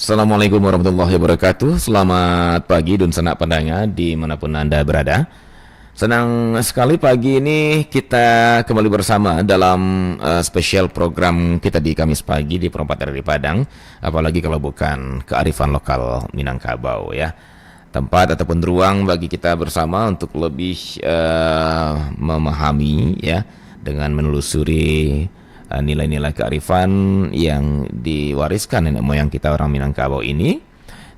Assalamualaikum warahmatullahi wabarakatuh. Selamat pagi dan sanak pandanga dimanapun Anda berada. Senang sekali pagi ini kita kembali bersama dalam spesial program kita di Kamis pagi di Perempat dari Padang. Apalagi kalau bukan kearifan lokal Minangkabau ya. Tempat ataupun ruang bagi kita bersama untuk lebih memahami ya dengan menelusuri nilai-nilai kearifan yang diwariskan nenek moyang kita orang Minangkabau ini,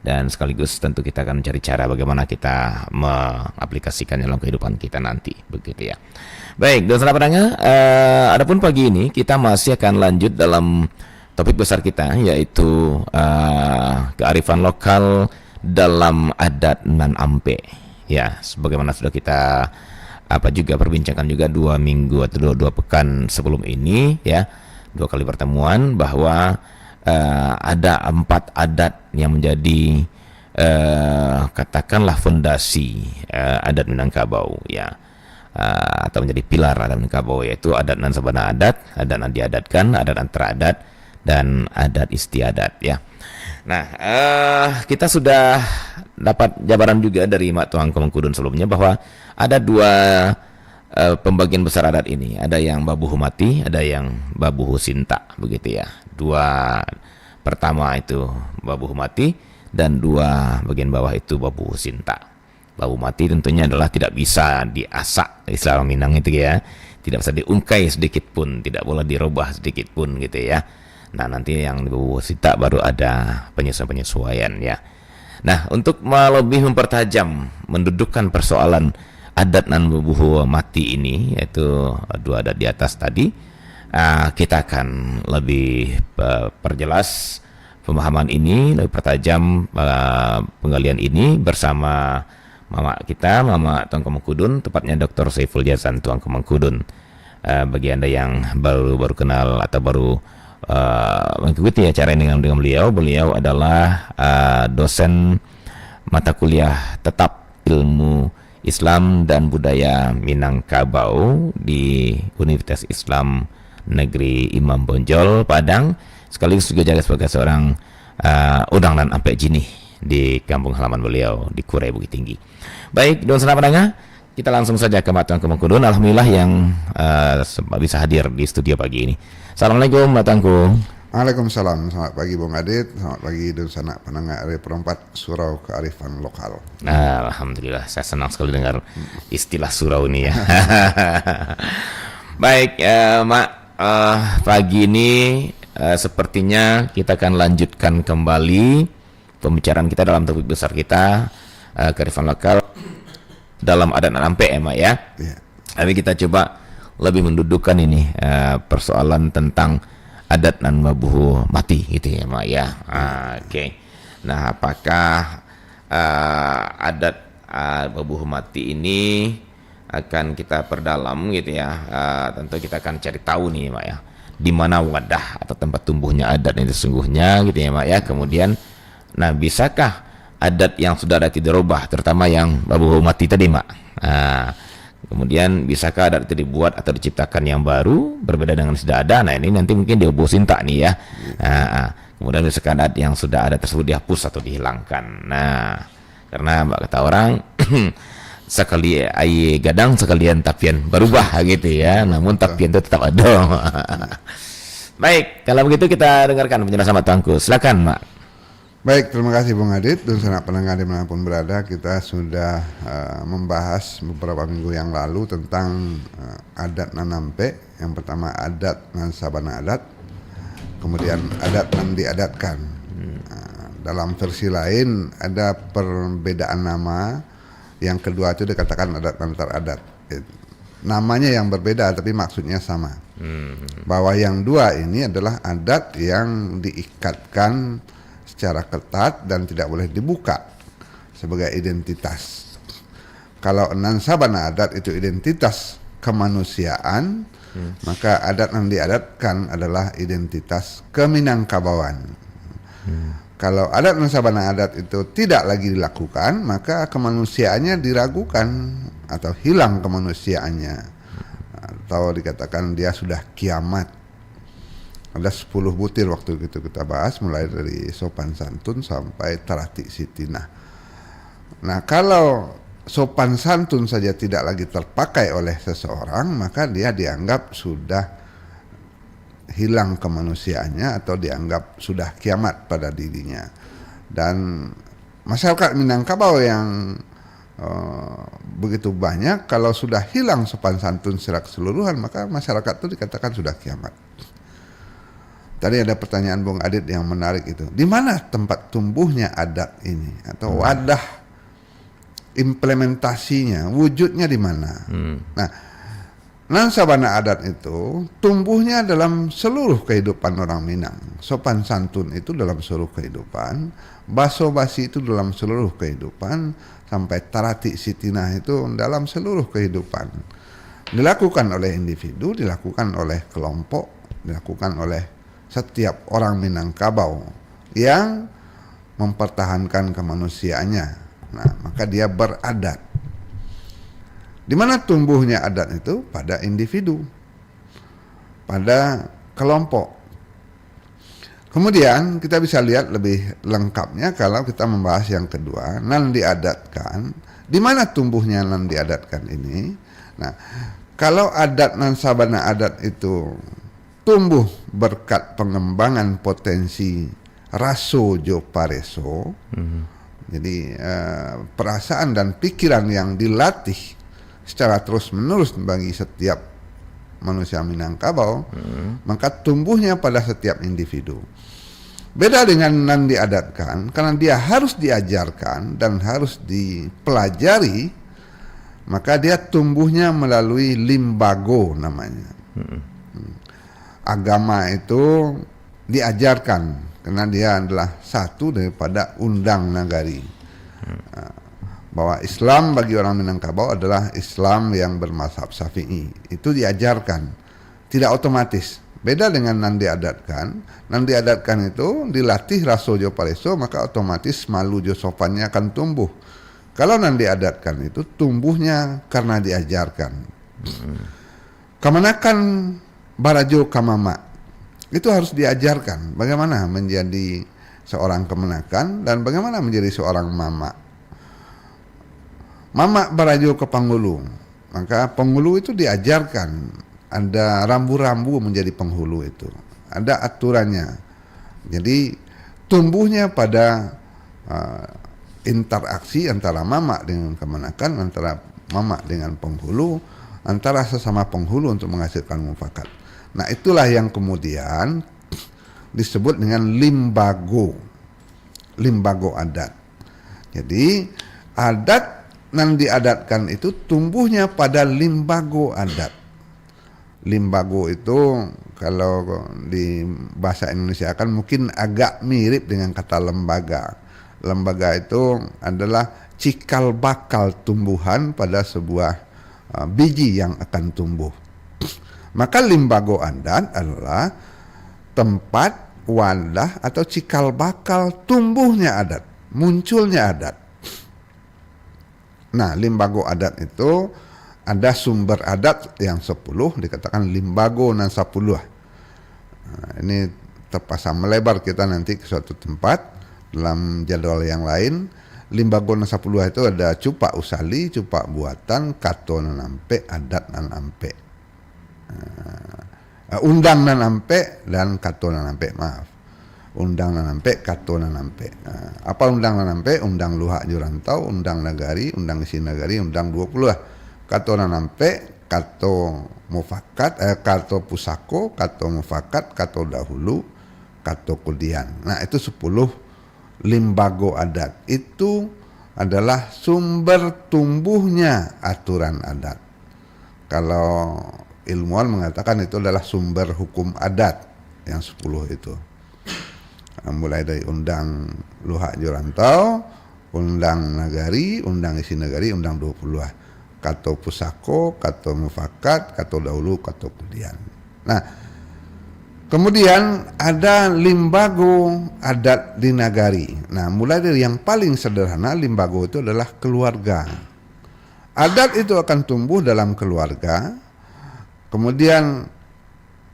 dan sekaligus tentu kita akan mencari cara bagaimana kita mengaplikasikannya dalam kehidupan kita nanti, begitu ya. Baik, dan saudara pendengar, adapun pagi ini kita masih akan lanjut dalam topik besar kita, yaitu kearifan lokal dalam adat nan ampe. Ya, sebagaimana sudah kita juga perbincangkan juga 2 minggu atau 2 pekan sebelum ini ya, 2 kali pertemuan bahwa ada 4 adat yang menjadi katakanlah fondasi adat Minangkabau ya, atau menjadi pilar adat Minangkabau, yaitu adat nan sabana adat nan diadatkan, adat antara adat, dan adat istiadat ya. Nah, kita sudah dapat jabaran juga dari Mak Tuang Kemengkudun sebelumnya bahwa ada 2 pembagian besar adat ini. Ada yang Babuhu Mati, ada yang Babuhu Sinta, begitu ya. 2 pertama itu Babuhu Mati, dan 2 bagian bawah itu Babuhu Sinta. Babuhu Mati tentunya adalah tidak bisa diasak, istilah Minang itu ya. Tidak bisa diungkai sedikit pun, tidak boleh dirubah sedikit pun gitu ya. Nah, nanti yang di Babuhu Sinta baru ada penyesuaian ya. Nah, untuk lebih mempertajam, mendudukkan persoalan adat nan Babuhu Mati ini, yaitu 2 adat di atas tadi, kita akan lebih perjelas pemahaman ini, lebih pertajam penggalian ini bersama Mama kita, Mama Tuang Kemengkudun, tepatnya Dr. Saiful Jazan Tuang Kemengkudun. Bagi Anda yang baru kenal atau baru mengikuti acara ini dengan beliau adalah dosen mata kuliah tetap ilmu Islam dan budaya Minangkabau di Universitas Islam Negeri Imam Bonjol Padang, sekaligus juga jaga sebagai seorang udang dan ampek jini di kampung halaman beliau di Kurai Bukit Tinggi. Baik, dan senang pendengar, kita langsung saja ke Mak Tuang Kemengkudun. Alhamdulillah yang bisa hadir di studio pagi ini. Assalamualaikum Mak Tuangku. Waalaikumsalam. Selamat pagi Bung Adit. Selamat pagi dan sanak pendengar dari Perempat Surau Kearifan Lokal. Alhamdulillah, saya senang sekali dengar istilah surau ini ya. Baik, Mak, pagi ini sepertinya kita akan lanjutkan kembali pembicaraan kita dalam topik besar kita, kearifan lokal dalam adat nan ampe ya, Mak ya. Yeah. Tapi kita coba lebih mendudukkan ini persoalan tentang adat nan Babuhu Mati gitu ya, Mak ya. Oke. Nah, apakah adat Babuhu Mati ini akan kita perdalam gitu ya. Tentu kita akan cari tahu nih, Mak ya, di mana wadah atau tempat tumbuhnya adat itu sesungguhnya gitu ya, Mak ya. Kemudian, nah, bisakah adat yang sudah ada tidak dirubah, terutama yang Babuhu Mati tadi, Mak? Kemudian bisakah adat itu dibuat atau diciptakan yang baru berbeda dengan yang sudah ada? Nah, ini nanti mungkin di Babuhu Sinta nih ya. Kemudian bisakah adat yang sudah ada tersebut dihapus atau dihilangkan? Nah, karena kata orang sekali ai gadang sekalian tapian berubah gitu ya. Namun tapian itu tetap ada. Baik, kalau begitu kita dengarkan penjelasan Mak Tuangku. Silakan, Mak. Baik, terima kasih Bung Adit dan sanak pendengar dimanapun berada. Kita sudah membahas beberapa minggu yang lalu tentang adat nan ampe. Yang pertama adat nan sabana adat, kemudian adat nan diadatkan. Dalam versi lain ada perbedaan nama. Yang kedua itu dikatakan adat antar adat. Namanya yang berbeda tapi maksudnya sama. Bahwa yang 2 ini adalah adat yang diikatkan secara ketat dan tidak boleh dibuka sebagai identitas. Kalau nan sabana adat itu identitas kemanusiaan, maka adat yang diadatkan adalah identitas keminangkabauan. Kalau adat nan sabana adat itu tidak lagi dilakukan, maka kemanusiaannya diragukan atau hilang kemanusiaannya, atau dikatakan dia sudah kiamat. Ada 10 butir waktu itu kita bahas, mulai dari sopan santun sampai tarati sitinah. Nah, kalau sopan santun saja tidak lagi terpakai oleh seseorang, maka dia dianggap sudah hilang kemanusiaannya atau dianggap sudah kiamat pada dirinya. Dan masyarakat Minangkabau yang begitu banyak, kalau sudah hilang sopan santun secara keseluruhan, maka masyarakat itu dikatakan sudah kiamat. Tadi ada pertanyaan Bung Adit yang menarik itu. Di mana tempat tumbuhnya adat ini atau wadah implementasinya, wujudnya di mana? Nah, Nan Sabana adat itu tumbuhnya dalam seluruh kehidupan orang Minang. Sopan santun itu dalam seluruh kehidupan, baso basi itu dalam seluruh kehidupan, sampai tarati sitinah itu dalam seluruh kehidupan. Dilakukan oleh individu, dilakukan oleh kelompok, dilakukan oleh setiap orang Minangkabau yang mempertahankan kemanusiaannya. Nah, maka dia beradat. Di mana tumbuhnya adat itu? Pada individu, pada kelompok. Kemudian kita bisa lihat lebih lengkapnya kalau kita membahas yang kedua, nan diadatkan. Di mana tumbuhnya nan diadatkan ini? Nah, kalau adat nan sabana adat itu tumbuh berkat pengembangan potensi raso jo pareso. Jadi perasaan dan pikiran yang dilatih secara terus-menerus bagi setiap manusia Minangkabau, maka tumbuhnya pada setiap individu. Beda dengan nan diadatkan, karena dia harus diajarkan dan harus dipelajari, maka dia tumbuhnya melalui limbago namanya. Agama itu diajarkan karena dia adalah satu daripada undang nagari. Bahwa Islam bagi orang Minangkabau adalah Islam yang bermazhab Syafi'i. Itu diajarkan, tidak otomatis. Beda dengan nan diadatkan. Nan diadatkan itu dilatih raso jo pareso, maka otomatis malu jo sopannya akan tumbuh. Kalau nan diadatkan itu tumbuhnya karena diajarkan. Kemanakan barajo kamama, itu harus diajarkan bagaimana menjadi seorang kemenakan dan bagaimana menjadi seorang mama. Mama barajo ke penghulu, maka penghulu itu diajarkan, ada rambu-rambu menjadi penghulu itu, ada aturannya. Jadi tumbuhnya pada interaksi antara mama dengan kemenakan, antara mama dengan penghulu, antara sesama penghulu untuk menghasilkan mufakat. Nah, itulah yang kemudian disebut dengan limbago, limbago adat. Jadi adat yang diadatkan itu tumbuhnya pada limbago adat. Limbago itu kalau di bahasa Indonesia kan mungkin agak mirip dengan kata lembaga. Lembaga itu adalah cikal bakal tumbuhan pada sebuah biji yang akan tumbuh. Maka limbago adat adalah tempat, wadah atau cikal bakal tumbuhnya adat, munculnya adat. Nah, limbago adat itu ada sumber adat yang 10, dikatakan limbago nan 10. Nah, ini terpasang melebar kita nanti ke suatu tempat dalam jadwal yang lain. Limbago nan 10 itu ada cupak usali, cupak buatan, kato nan ampe, adat nan ampe. Undang nan ampe dan kato nan ampe, maaf. Undang nan ampe, kato nan ampe. Apa undang nan ampe? Undang luhak jurantau, undang nagari, undang isi nagari, undang 20. Kato nan ampe, kato mufakat, kato pusako, kato mufakat, kato dahulu, kato kudian. Nah, itu 10 limbago adat. Itu adalah sumber tumbuhnya aturan adat. Kalau ilmuwan mengatakan itu adalah sumber hukum adat yang 10 itu. Mulai dari undang luhak jurantau, undang nagari, undang isi nagari, undang 20. Kato pusako, kato mufakat, kato dahulu, kato kudian. Nah, kemudian ada limbago adat di nagari. Nah, mulai dari yang paling sederhana, limbago itu adalah keluarga. Adat itu akan tumbuh dalam keluarga. Kemudian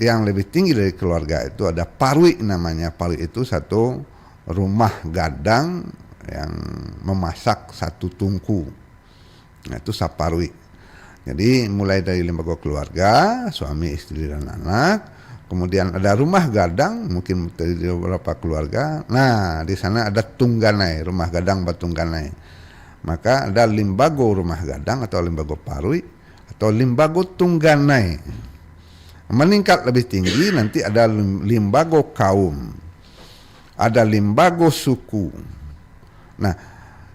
yang lebih tinggi dari keluarga itu ada parwi namanya. Parwi itu satu rumah gadang yang memasak satu tungku. Nah, itu saparwi. Jadi mulai dari lembaga keluarga, suami, istri dan anak. Kemudian ada rumah gadang, mungkin dari beberapa keluarga. Nah, di sana ada tungganai, rumah gadang batungganai. Maka ada limbago rumah gadang atau limbago parwi atau limbago tungganai. Meningkat lebih tinggi nanti ada limbago kaum. Ada limbago suku. Nah,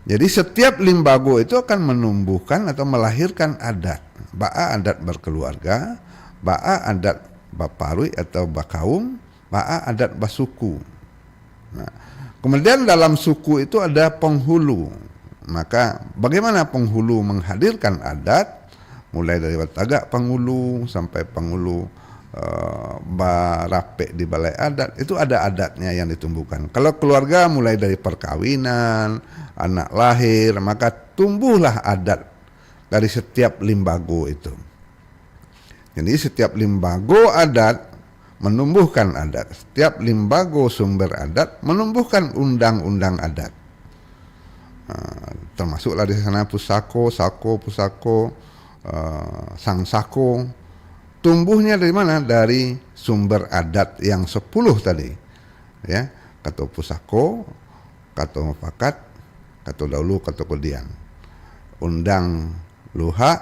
jadi setiap limbago itu akan menumbuhkan atau melahirkan adat. Ba'a adat berkeluarga, ba'a adat baparui atau bakaum, ba'a adat basuku. Nah, kemudian dalam suku itu ada penghulu. Maka bagaimana penghulu menghadirkan adat, mulai dari watagak penghulu sampai penghulu barape di balai adat, itu ada adatnya yang ditumbuhkan. Kalau keluarga mulai dari perkawinan, anak lahir, maka tumbuhlah adat dari setiap limbago itu. Jadi setiap limbago adat menumbuhkan adat. Setiap limbago sumber adat menumbuhkan undang-undang adat. Termasuklah di sana pusako, sako, pusako, sang sako. Tumbuhnya dari mana? Dari sumber adat yang 10 tadi. Ya, kato pusako, kato mufakat, kato dahulu, kato kodian. Undang luha,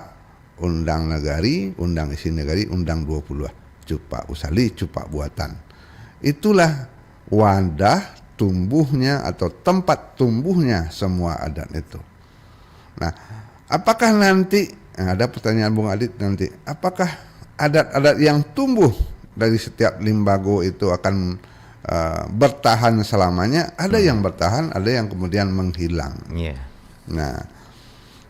undang negari, undang isi negari, undang 20 cupak usali, cupak buatan. Itulah wadah tumbuhnya atau tempat tumbuhnya semua adat itu. Nah, apakah nanti, ada pertanyaan Bung Adit nanti, apakah adat-adat yang tumbuh dari setiap limbago itu akan bertahan selamanya? Ada yang bertahan, ada yang kemudian menghilang. Nah,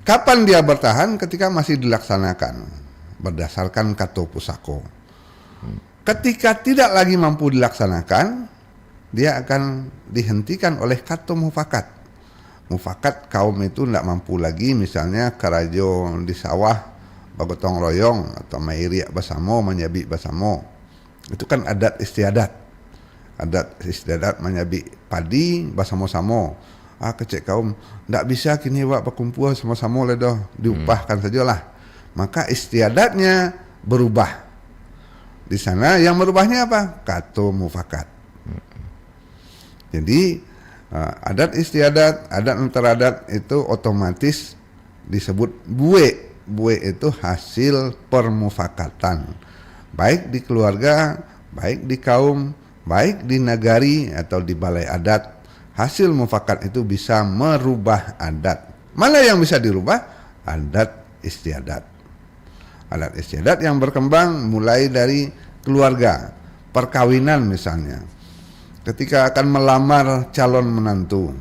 kapan dia bertahan? Ketika masih dilaksanakan berdasarkan kato pusako. Ketika tidak lagi mampu dilaksanakan, dia akan dihentikan oleh kato mufakat. Mufakat kaum itu tidak mampu lagi, misalnya karajo di sawah bagotong royong atau mairiak basamo, menyabi basamo. Itu kan adat istiadat. Adat istiadat menyabi padi basamo-samo. Kecek kaum tidak bisa kini wak berkumpul sama-sama ledoh, diupahkan sajalah. Maka istiadatnya berubah. Di sana yang berubahnya apa? Kato mufakat. Jadi adat istiadat, adat antaradat itu otomatis disebut bue. Bue itu hasil permufakatan. Baik di keluarga, baik di kaum, baik di nagari atau di balai adat. Hasil mufakat itu bisa merubah adat. Mana yang bisa dirubah? Adat istiadat. Adat istiadat yang berkembang mulai dari keluarga, perkawinan misalnya. Ketika akan melamar calon menantu.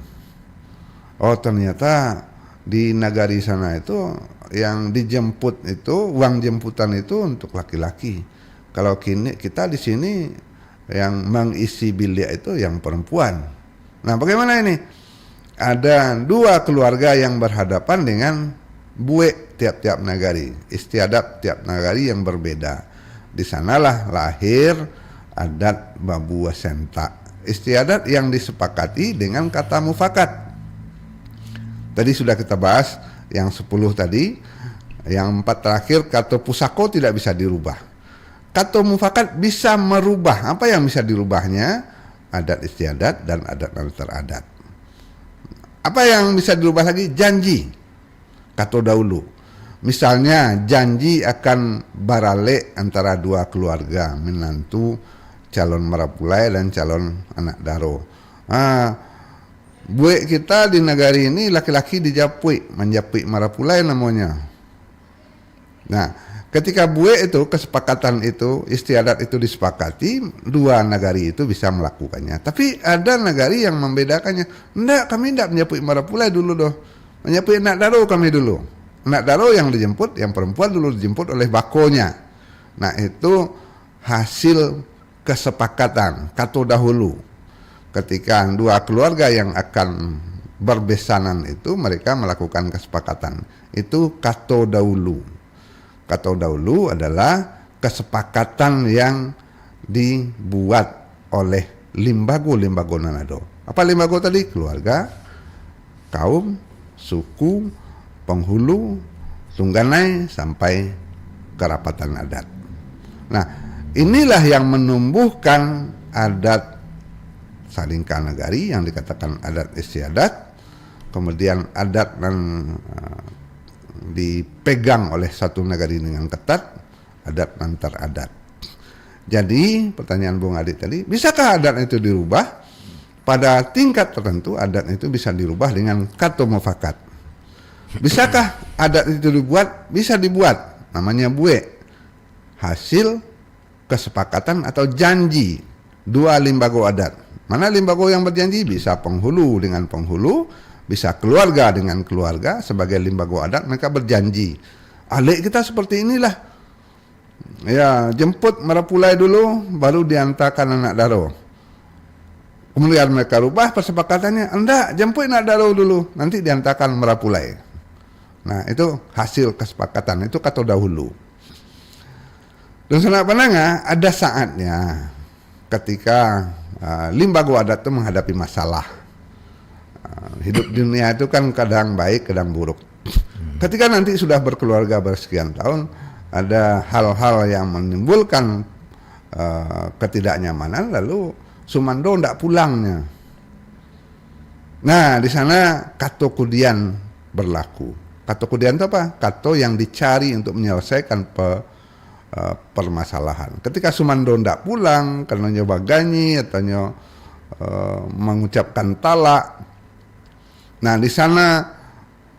Oh, ternyata di nagari sana itu yang dijemput itu, uang jemputan itu untuk laki-laki. Kalau kini kita di sini yang mengisi bilik itu yang perempuan. Nah, bagaimana ini? Ada dua keluarga yang berhadapan dengan bue tiap-tiap nagari, istiadat tiap nagari yang berbeda. Di sanalah lahir adat babu wasenta, istiadat yang disepakati dengan kata mufakat. Tadi sudah kita bahas yang 10 tadi, yang 4 terakhir kata pusako tidak bisa dirubah. Kata mufakat bisa merubah. Apa yang bisa dirubahnya? Adat istiadat dan adat antaradat. Apa yang bisa dirubah lagi? Janji. Kata dahulu. Misalnya janji akan barale antara dua keluarga, menantu calon marapulai dan calon anak daro. Buik kita di negari ini laki-laki dijapui, menjapui marapulai namanya. Nah, ketika buik itu, kesepakatan itu, istiadat itu disepakati, dua nagari itu bisa melakukannya. Tapi ada nagari yang membedakannya. Enggak, kami enggak menjapui marapulai dulu doh. Menjapui anak daro kami dulu. Anak daro yang dijemput, yang perempuan dulu dijemput oleh bakonya. Nah, itu hasil kesepakatan, kato dahulu. Ketika dua keluarga yang akan berbesanan itu, mereka melakukan kesepakatan. Itu kato dahulu. Kato dahulu adalah kesepakatan yang dibuat oleh limbago Nanado. Apa limbago tadi? Keluarga, kaum, suku, penghulu, tungganai, sampai kerapatan adat. Nah, inilah yang menumbuhkan adat Salingka Nagari yang dikatakan adat istiadat, kemudian adat yang dipegang oleh satu nagari dengan ketat, adat antar adat. Jadi pertanyaan Bung Adit tadi, bisakah adat itu dirubah? Pada tingkat tertentu adat itu bisa dirubah dengan kato mufakat. Bisakah adat itu dibuat? Bisa dibuat, namanya bue, hasil kesepakatan atau janji dua limbago adat. Mana limbago yang berjanji? Bisa penghulu dengan penghulu, bisa keluarga dengan keluarga. Sebagai limbago adat mereka berjanji, alik kita seperti inilah, ya jemput merapulai dulu baru diantarkan anak daro. Kemudian mereka rubah persepakatannya, enggak, jemput anak daro dulu, nanti diantarkan merapulai. Nah, itu hasil kesepakatan, itu kata dahulu. Dan Sanak Pananga, ada saatnya ketika limbago adat itu menghadapi masalah. Hidup dunia itu kan kadang baik, kadang buruk. Ketika nanti sudah berkeluarga bersekian tahun, ada hal-hal yang menimbulkan ketidaknyamanan, lalu Sumando tidak pulangnya. Nah, di sana kato kudian berlaku. Kato kudian itu apa? Kato yang dicari untuk menyelesaikan permasalahan. Ketika Sumando tidak pulang karena nyoba ganyi atau mengucapkan talak, nah di sana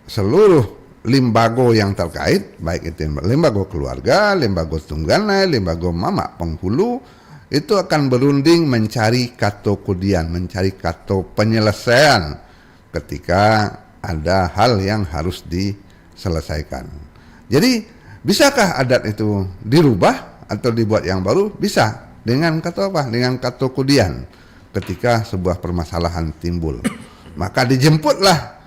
seluruh limbago yang terkait, baik itu limbago keluarga, limbago tungganai, limbago mama penghulu, itu akan berunding mencari kato kudian, mencari kato penyelesaian ketika ada hal yang harus diselesaikan. Jadi bisakah adat itu dirubah atau dibuat yang baru? Bisa, dengan kato apa? Dengan kato kudian ketika sebuah permasalahan timbul. Maka dijemputlah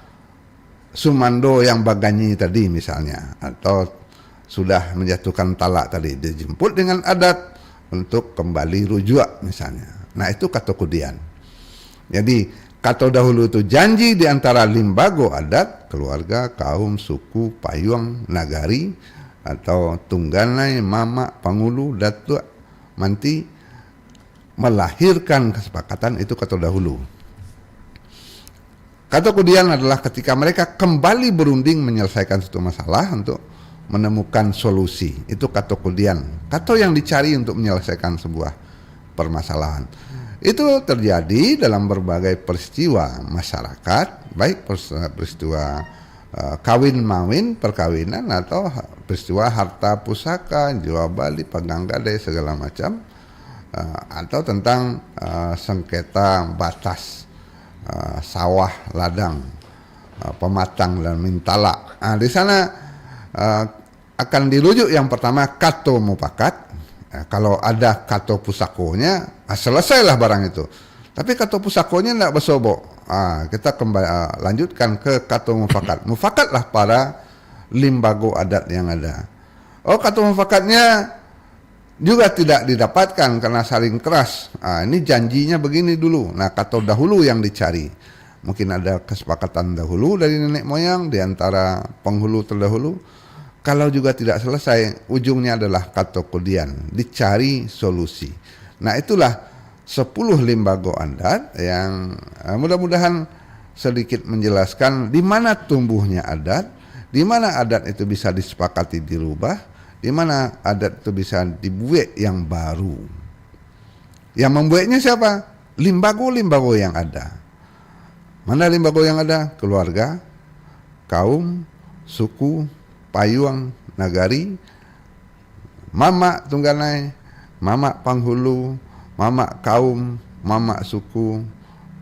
Sumando yang baganyi tadi misalnya, atau sudah menjatuhkan talak tadi, dijemput dengan adat untuk kembali rujuk misalnya. Nah, itu kato kudian. Jadi kato dahulu itu janji di antara limbago adat, keluarga, kaum, suku, payung, nagari, atau tungganai, mama, pangulu, datuk, manti, melahirkan kesepakatan, itu kato dahulu. Kato kudian adalah ketika mereka kembali berunding menyelesaikan suatu masalah untuk menemukan solusi. Itu kato kudian, kato yang dicari untuk menyelesaikan sebuah permasalahan. Itu terjadi dalam berbagai peristiwa masyarakat, baik peristiwa kawin mawin, perkawinan, atau peristiwa harta pusaka, jual beli, pegang gadai, segala macam, atau tentang sengketa batas sawah ladang, pematang dan mintala. Nah, di sana akan dirujuk yang pertama kato mupakat. Kalau ada kato pusakonya, selesailah barang itu. Tapi kato pusakonya tidak bersobok. Kita kembali lanjutkan ke kato mufakat. Mufakatlah para limbago adat yang ada. Oh, kato mufakatnya juga tidak didapatkan karena saling keras. Ini janjinya begini dulu. Nah, kato dahulu yang dicari. Mungkin ada kesepakatan dahulu dari nenek moyang di antara penghulu terdahulu. Kalau juga tidak selesai, ujungnya adalah kato kudian, dicari solusi. Nah, itulah 10 limbago adat yang mudah-mudahan sedikit menjelaskan di mana tumbuhnya adat, di mana adat itu bisa disepakati dirubah, di mana adat itu bisa dibuat yang baru. Yang membuatnya siapa? Limbago-limbago yang ada. Mana limbago yang ada? Keluarga, kaum, suku, payung, nagari, mama tungganai, mama penghulu, mama kaum, mama suku,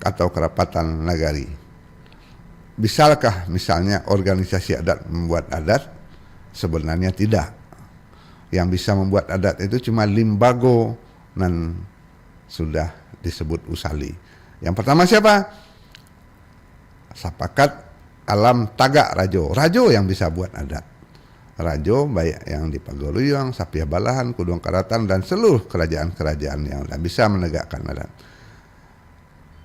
atau kerapatan nagari. Bisakah misalnya organisasi adat membuat adat? Sebenarnya tidak. Yang bisa membuat adat itu cuma limbago dan sudah disebut usali. Yang pertama siapa? Sapakat alam tagak rajo. Rajo yang bisa buat adat. Rajo, baik yang di Pagoruyong, Sapiah Balahan, Kudung Karatan, dan seluruh kerajaan-kerajaan yang bisa menegakkan adat.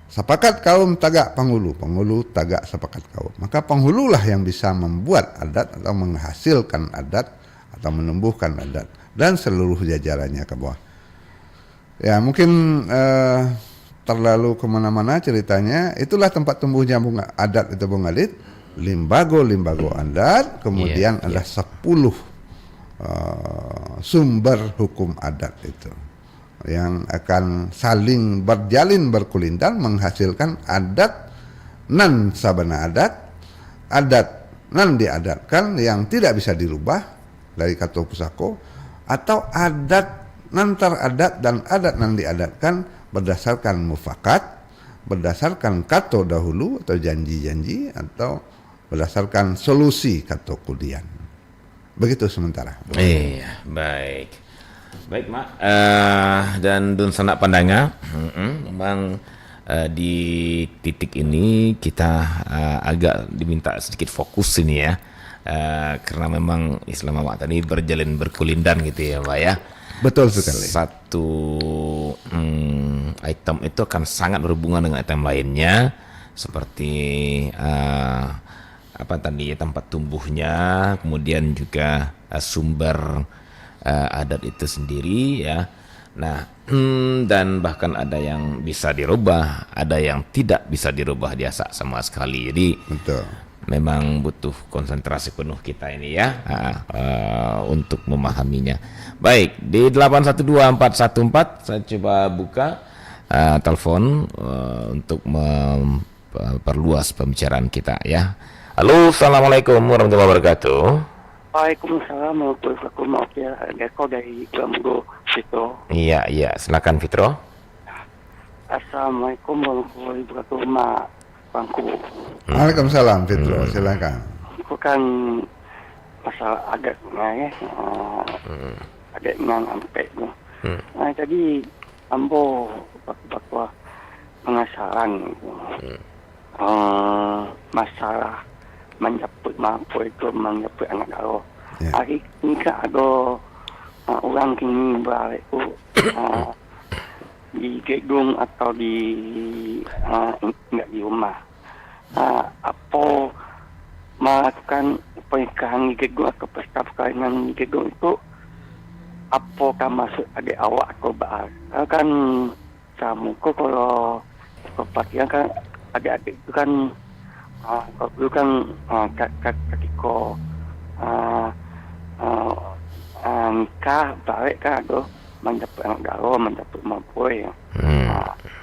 Sepakat kaum tagak penghulu, penghulu tagak sepakat kaum. Maka penghululah yang bisa membuat adat atau menghasilkan adat atau menumbuhkan adat dan seluruh jajarannya ke bawah. Ya mungkin terlalu kemana-mana ceritanya. Itulah tempat tumbuhnya bunga adat itu Bung Adit. Limbago adat, kemudian ada 10 sumber hukum adat itu yang akan saling berjalin berkulintan menghasilkan adat nan sabana adat nan diadatkan yang tidak bisa dirubah dari kata pusako, atau adat nan teradat dan adat nan diadatkan berdasarkan mufakat, berdasarkan kata dahulu atau janji-janji, atau berdasarkan solusi kata kudian. Begitu sementara. Iya, baik. Baik, Mak. Dan dun sanak pandanga, memang di titik ini kita agak diminta sedikit fokus ini ya. Karena memang Islam Mak tadi berjalin berkulindan gitu ya, Pak ya. Betul sekali. Satu item itu akan sangat berhubungan dengan item lainnya, seperti apa tadi tempat tumbuhnya, kemudian juga sumber adat itu sendiri ya. Nah, dan bahkan ada yang bisa dirubah, ada yang tidak bisa dirubah biasa sama sekali. Jadi betul. Memang butuh konsentrasi penuh kita ini ya untuk memahaminya. Baik, di 812414 saya coba buka telepon untuk memperluas pembicaraan kita ya. Halo, assalamualaikum warahmatullahi wabarakatuh. Waalaikumsalam warahmatullahi wabarakatuh. Deko dari Glamgo Fitro. Iya, silakan Fitro. Assalamualaikum warahmatullahi wabarakatuh, Mak Bangku. Waalaikumsalam Fitro, silakan. Itu kan masalah adatnya ya, adatnya sampai tu. Nah, jadi ambo bakwa pengasaran itu. Masalah menjemput mampu itu menjemput anak daro. Hari ini kan ada orang kini balik tu di gedung atau di enggak di rumah. Apa melakukan pernikahan di gedung atau pesta perkawinan di gedung itu apakah masuk adik awak atau baal? Kan kamu kalau kepatian kan adik-adik itu kan kalau dulu kan ketika nikah balik kan ada mendapat anak daro, mendapat mampu ya.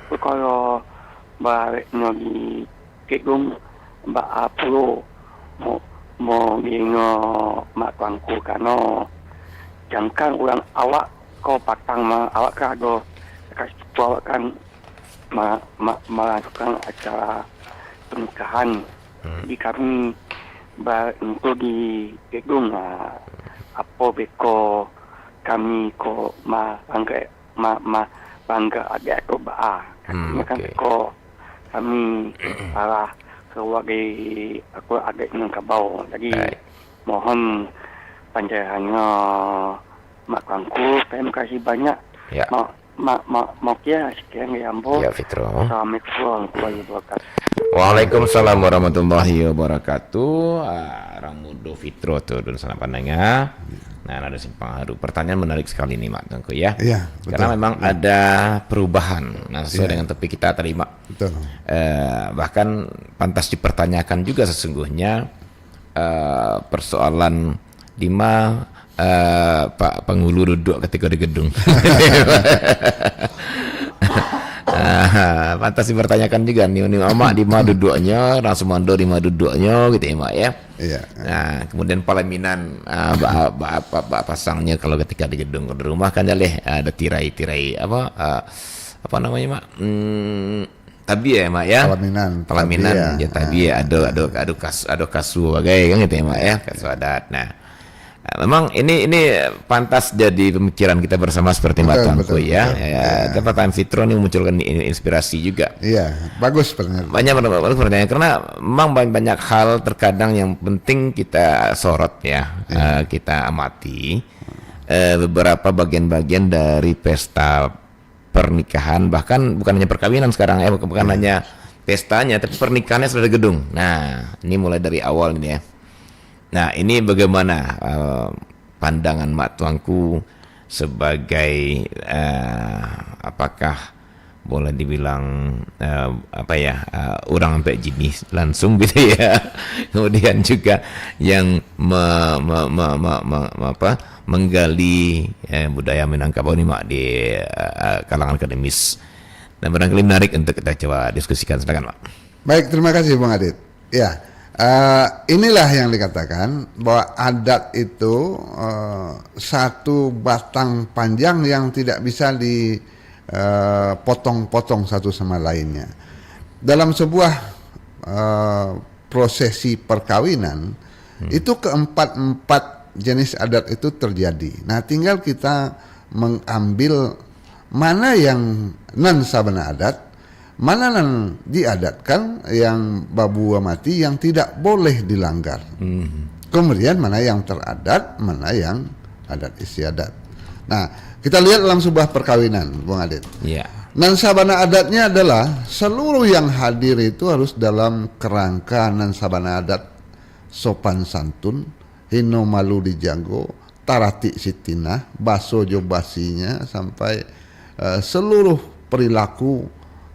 Itu kalau baliknya di gedung mbak Apro mau ngingo mak tuanku karena jangan orang awak kau patang awak kan ada kasih awak kan melakukan acara pernikahan di kami untuk di gedung apa beko kami ko bangga ada atau katanya kan ko kami para keluarga aku ada yang kabau, jadi mohon panjangannya mak kangku, terima kasih banyak ya. Mau kia sekian ya Ambo. Ya Fitro. Assalamualaikum warahmatullahi wabarakatuh. Waalaikumsalam warahmatullahi wabarakatuh. Ramudo Fitro tuh dulu sana pandangnya. Nah, ada simpang haru. Pertanyaan menarik sekali nih Mak Tengku ya. Iya, betul. Karena memang ada perubahan. Nah, sesuai dengan topik kita tadi Mak. Betul. Bahkan pantas dipertanyakan juga sesungguhnya persoalan di mana Pak penghulu duduk ketika di gedung. Pantas dipertanyakan juga nih Mak di mana duduknya, Rasumando di mana duduknya gitu ya Mak ya. Iya. Nah, kemudian pelaminan bapak pasangnya kalau ketika di gedung di rumah kan ada tirai-tirai apa namanya Mak? Tabi ya Mak ya. Pelaminan ya tabi ya ada kasu bagai kan gitu ya Mak ya, kasu adat. Nah, memang ini pantas jadi pemikiran kita bersama seperti Mbak Tuanku ya. Pertanyaan Fitro ini memunculkan inspirasi juga. Iya, bagus pertanyaan. Banyak pertanyaan karena memang banyak hal terkadang yang penting kita sorot ya, kita amati beberapa bagian-bagian dari pesta pernikahan, bahkan bukan hanya perkawinan sekarang ya, bukan hanya pestanya, tapi pernikahannya sudah di gedung. Nah, ini mulai dari awal ini ya. Nah, ini bagaimana pandangan Mak Tuanku sebagai apakah boleh dibilang orang sampai jenis langsung gitu ya. Kemudian juga yang menggali budaya Minangkabau ini Mak di kalangan akademis. Dan barangkali menarik untuk kita coba diskusikan. Silakan Mak. Baik, terima kasih Bung Adit. Ya. Inilah yang dikatakan bahwa adat itu satu batang panjang yang tidak bisa dipotong-potong satu sama lainnya. Dalam sebuah prosesi perkawinan itu keempat jenis adat itu terjadi. Nah, tinggal kita mengambil mana yang non sabana adat, mana yang diadatkan, yang babu mati, yang tidak boleh dilanggar. Kemudian mana yang teradat, mana yang adat istiadat. Nah, kita lihat dalam sebuah perkawinan, Bung Adit. Nan sabana adatnya adalah seluruh yang hadir itu harus dalam kerangka nan sabana adat sopan santun, hino malu dijago, tarati sitinah, baso jobasinya, sampai seluruh perilaku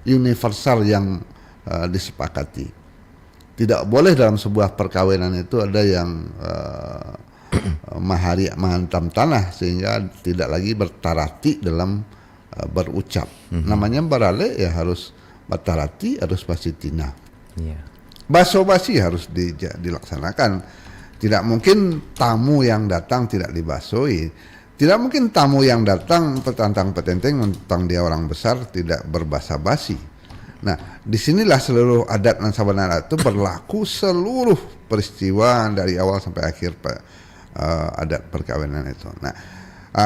universal yang disepakati. Tidak boleh dalam sebuah perkawinan itu ada yang mahari menghantam tanah sehingga tidak lagi bertarati dalam berucap. Namanya barale ya harus bertarati, harus basitina. Baso basi harus dilaksanakan. Tidak mungkin tamu yang datang tidak dibasoi. Tidak mungkin tamu yang datang petantang-petenteng tentang dia orang besar tidak berbasa basi. Nah, disinilah seluruh adat dan sabana adat itu berlaku seluruh peristiwa dari awal sampai akhir adat perkawinan itu. Nah,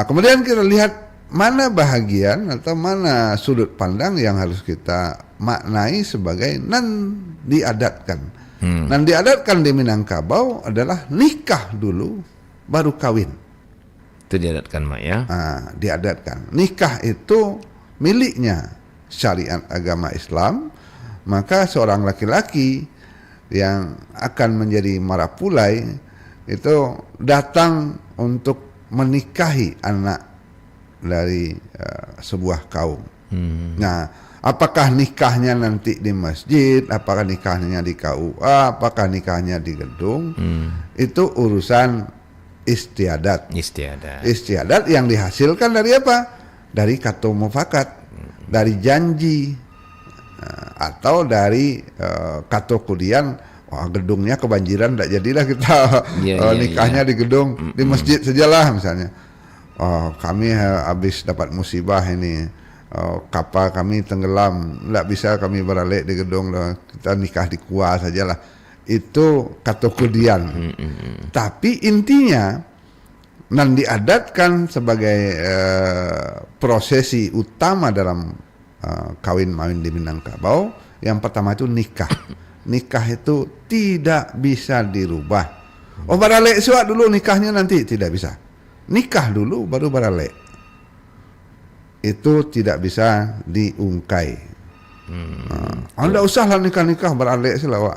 kemudian kita lihat mana bahagian atau mana sudut pandang yang harus kita maknai sebagai nan diadatkan. Nan diadatkan di Minangkabau adalah nikah dulu baru kawin. Itu diadatkan Mak ya? Diadatkan. Nikah itu miliknya syariat agama Islam, maka seorang laki-laki yang akan menjadi marapulai itu datang untuk menikahi anak dari sebuah kaum. Nah, apakah nikahnya nanti di masjid, apakah nikahnya di KUA, apakah nikahnya di gedung, itu urusan istiadat yang dihasilkan dari apa? Dari kata mufakat, dari janji, atau dari kata kudian. Gedungnya kebanjiran, tidak jadilah kita nikahnya di gedung, di masjid sajalah misalnya. Kami habis dapat musibah ini, kapal kami tenggelam, tidak bisa kami beralih di gedung, kita nikah di kuah sajalah. Itu kata kudian. Tapi intinya nan diadatkan sebagai prosesi utama dalam kawin mawin di Minangkabau. Yang pertama itu nikah. Nikah itu tidak bisa dirubah. Baralek suat dulu nikahnya nanti, tidak bisa. Nikah dulu baru baralek. Itu tidak bisa diungkai. Anda usahlah nikah-nikah beralek selawak.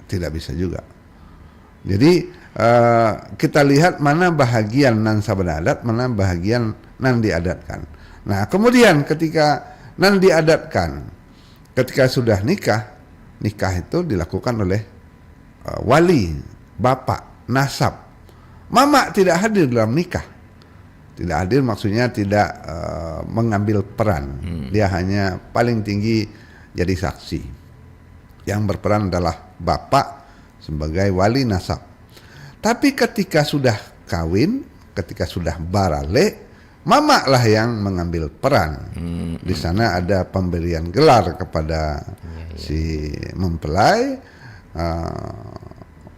Tidak bisa juga. Jadi kita lihat mana bahagian nan sabana adat, mana bahagian nan diadatkan. Nah, kemudian ketika nan diadatkan, ketika sudah nikah itu dilakukan oleh wali, bapak, nasab. Mama tidak hadir dalam nikah. Tidak hadir maksudnya tidak mengambil peran. Dia hanya paling tinggi jadi saksi. Yang berperan adalah bapak sebagai wali nasab. Tapi ketika sudah kawin, ketika sudah barale, mama lah yang mengambil peran. Di sana ada pemberian gelar kepada si mempelai,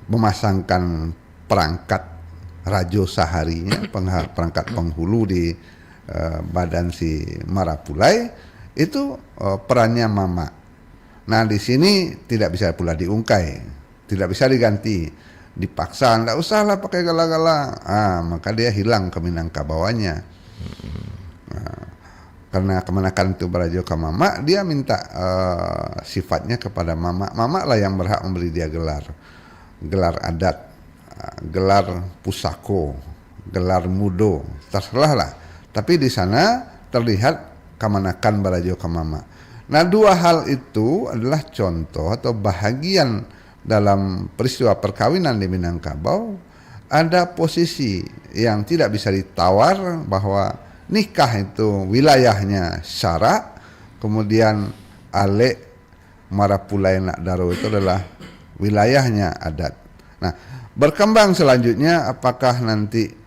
memasangkan perangkat rajo saharinya, perangkat penghulu di badan si Marapulai itu perannya mama. Nah di sini tidak bisa pula diungkai, tidak bisa diganti, dipaksa, nggak usahlah pakai gala-gala, maka dia hilang ke Minangkabauannya. Nah, karena kemenakan itu berajo ke mama, dia minta sifatnya kepada mama. Mama lah yang berhak memberi dia gelar adat, gelar pusako, gelar mudo, terserah lah. Tapi di sana terlihat kemenakan berajo ke mama. Nah dua hal itu adalah contoh atau bahagian dalam peristiwa perkawinan di Minangkabau. Ada posisi yang tidak bisa ditawar, bahwa nikah itu wilayahnya syara, kemudian Ale Marapulai Nakdaro itu adalah wilayahnya adat. Nah berkembang selanjutnya, apakah nanti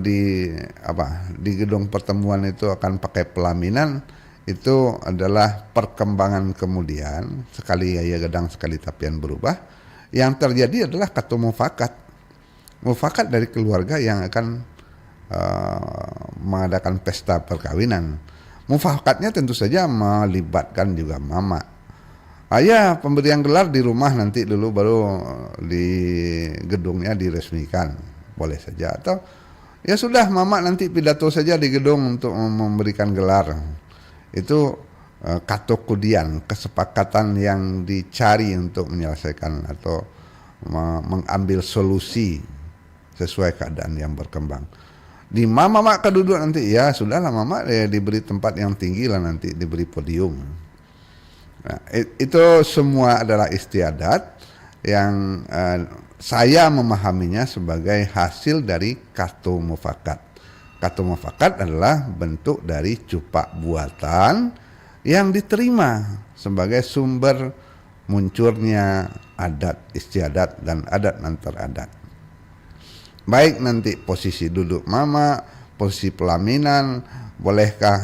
di gedung pertemuan itu akan pakai pelaminan, itu adalah perkembangan kemudian, sekali ya gedang sekali tapian berubah. Yang terjadi adalah kata mufakat dari keluarga yang akan mengadakan pesta perkawinan. Mufakatnya tentu saja melibatkan juga mama. Ayah pemberian gelar di rumah nanti dulu, baru di gedungnya diresmikan, boleh saja. Atau ya sudah, mama nanti pidato saja di gedung untuk memberikan gelar. Itu katokudian, kesepakatan yang dicari untuk menyelesaikan atau mengambil solusi sesuai keadaan yang berkembang. Di mama kedudukan nanti, ya sudahlah mama diberi tempat yang tinggi lah, nanti diberi podium. Nah, itu semua adalah istiadat yang saya memahaminya sebagai hasil dari katu mufakat. Katu mufakat adalah bentuk dari cupak buatan yang diterima sebagai sumber munculnya adat istiadat dan adat antar adat. Baik nanti posisi duduk mama, posisi pelaminan, bolehkah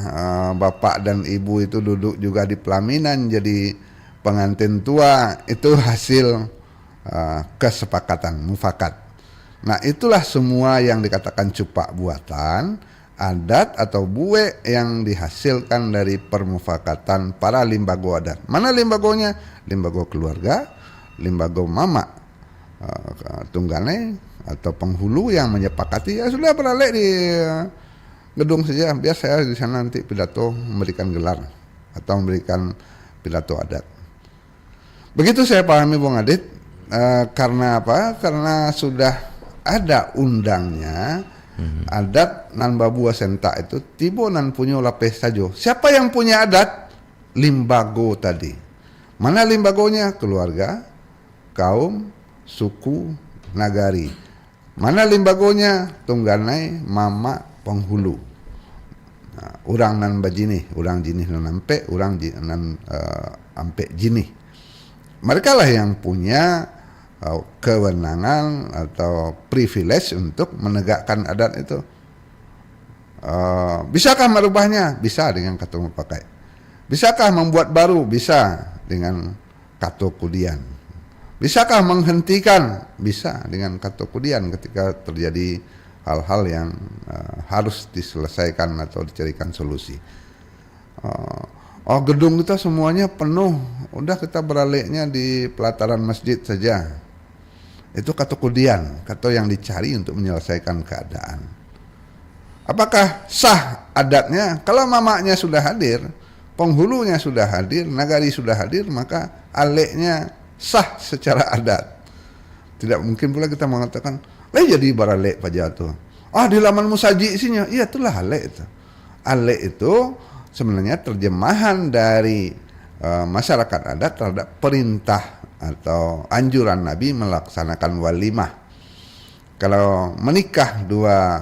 bapak dan ibu itu duduk juga di pelaminan jadi pengantin tua, itu hasil kesepakatan mufakat. Nah itulah semua yang dikatakan cupak buatan, adat atau buwe yang dihasilkan dari permufakatan para limbago adat. Mana limbagonya? Limbago keluarga, limbago mama, tunggane atau penghulu yang menyepakati, ya sudah beralih di gedung saja, biar saya di sana nanti pidato memberikan gelar atau memberikan pidato adat. Begitu saya pahami Bung Adit. Karena apa? Karena sudah ada undangnya adat nan babua senta itu tibo nan punya lapis sajo. Siapa yang punya adat? Limbago tadi. Mana limbagonya? Keluarga, kaum, suku, nagari. Mana limbagonya? Tungganai, mama, penghulu. Nah, urang nan bajini, urang jinih nan ampe, urang nan ampe jinih. Mereka lah yang punya kewenangan atau privilege untuk menegakkan adat itu. Bisakah merubahnya? Bisa dengan kata pakai. Bisakah membuat baru? Bisa dengan kata kudian. Bisakah menghentikan? Bisa dengan kata kudian ketika terjadi hal-hal yang harus diselesaikan atau dicarikan solusi. Gedung kita semuanya penuh, udah kita beralihnya di pelataran masjid saja. Itu kata kudian, kata yang dicari untuk menyelesaikan keadaan. Apakah sah adatnya? Kalau mamanya sudah hadir, penghulunya sudah hadir, nagari sudah hadir, maka aleknya sah secara adat. Tidak mungkin pula kita mengatakan, jadi baralek pajatu. Di laman musaji isinya, iya itulah alek itu. Alek itu sebenarnya terjemahan dari masyarakat adat terhadap perintah atau anjuran Nabi melaksanakan walimah. Kalau menikah dua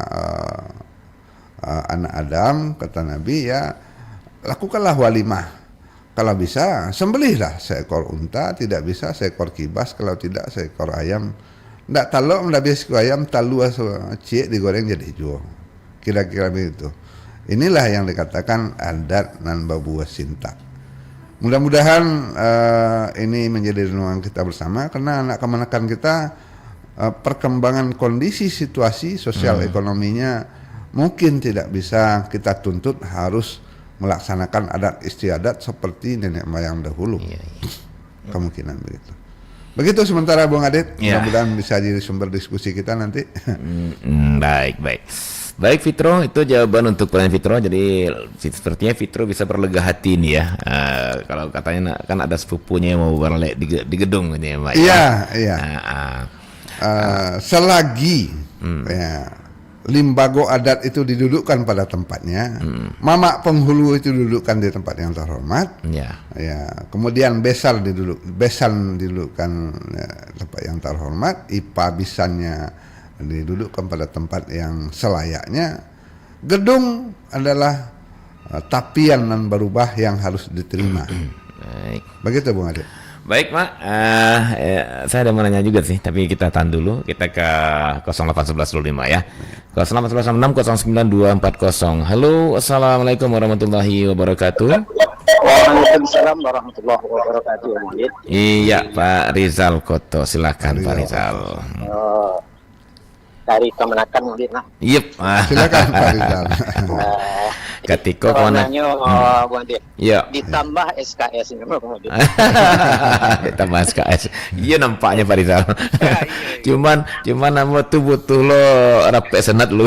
anak Adam, kata Nabi, ya lakukanlah walimah. Kalau bisa sembelihlah seekor unta, tidak bisa seekor kibas, kalau tidak seekor ayam. Ndak talok ndak bisa seekor ayam talu cie digoreng jadi jual. Kira-kira begitu. Inilah yang dikatakan adat nan babua sinta. Mudah-mudahan ini menjadi renungan kita bersama, karena anak kemenakan kita perkembangan kondisi situasi sosial ekonominya mungkin tidak bisa kita tuntut harus melaksanakan adat istiadat seperti nenek moyang dahulu. Kemungkinan begitu. Begitu sementara Bung Adit, mudah-mudahan bisa jadi sumber diskusi kita nanti. Baik Fitro, itu jawaban untuk pertanyaan Fitro. Jadi sepertinya Fitro bisa berlega hati nih ya. Kalau katanya kan ada sepupunya yang mau balik di gedung ini ya, Mbak. Iya. Selagi limbago adat itu didudukkan pada tempatnya, mamak penghulu itu didudukkan di tempat yang terhormat. Kemudian besan didudukkan tempat yang terhormat, IPA bisannya didudukkan pada tempat yang selayaknya. Gedung adalah tapian dan berubah yang harus diterima. Begitu Bung Adit. Baik Mak, saya ada mau nanya juga sih, tapi kita tahan dulu, kita ke 08115 ya. 08116 Halo, assalamualaikum warahmatullahi wabarakatuh. Waalaikumsalam warahmatullahi wabarakatuh. Iya Pak Rizal Koto, silakan Pak Rizal. Dari Kemenakan mungkin lah. Yep. Silakan Pak Rizal. Ketika warnanya ya. ditambah SKS ini ditambah SKS. Iya nampaknya Pak Rizal. Cuman nama tuh butuh lo rapek senat lu.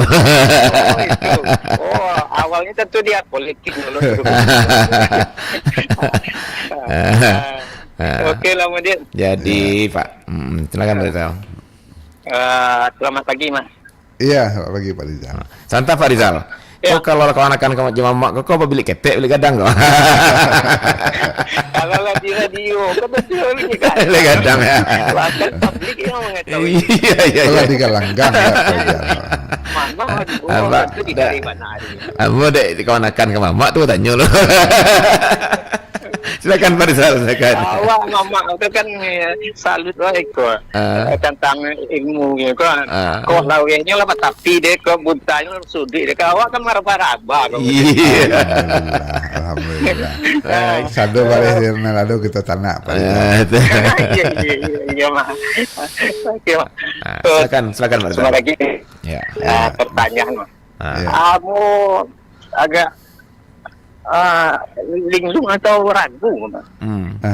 Awalnya tentu dia politik dulu. Oke lah kemudian. Jadi Pak, silakan Pak Rizal. Selamat pagi Mas. Iya, selamat pagi Pak Rizal. Santai Pak Rizal. Kok kalau kawan-kawan kamu cuma mak kok apa beli ketek beli gadang kok? Kalau di radio kok betul beli gadang. Beli gadang ya. Bahkan publik yang mengetahui. Iya. Kalau di Galanggang ya Pak Rizal. Mama itu dari mana hari. Kamu dek kawan-kawan ke mama tuh tanya lo. Silakan Pak Rizal, silakan. Awak mama itu kan salut lah ikut tentang ilmu gitu kan. Kau lawenya lah tapi dia ke buntanya sudi dia awak kan marah-marah. Iya. Alhamdulillah. Sado balik di Manado kita tanah Pak Rizal. Iya mak. Silakan Pak Rizal. Lagi pertanyaan mak. Kamu agak linglung atau ragu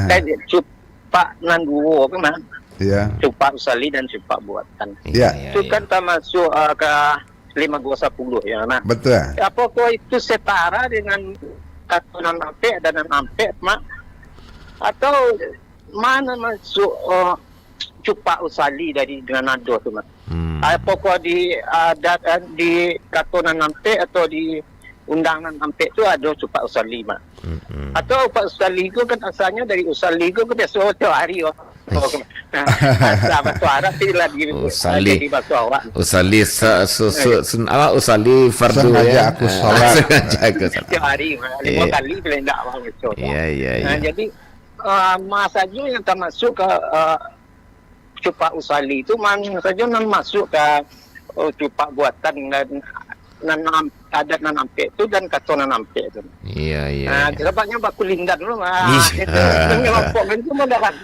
kayak cupak nanduo kan cupak usali dan cupak buatan itu kan termasuk ke 520 ya nak betul apakah itu setara dengan katunan ampe dan ampe mak atau mana masuk cupak usali dari dengan nado tu mak apakah di katunan ampe atau di undangan ampe itu ada cupak usali mak. Atau Pak Usali itu kan asalnya dari usali itu ke biasa hari bahasa Arab tidak di bahasa awak. Usali usali fardu ya. Aku sholat setiap hari 5 kali bila tidak awak itu. Iya. Jadi saja yang termasuk ke cupak usali itu mana saja yang masuk ke cupak buatan dan adat nanampe itu dan kato nanampe itu. Iya. Nah, sebabnya baku lindan dulu mah. Itu ngelompok itu mau dapat.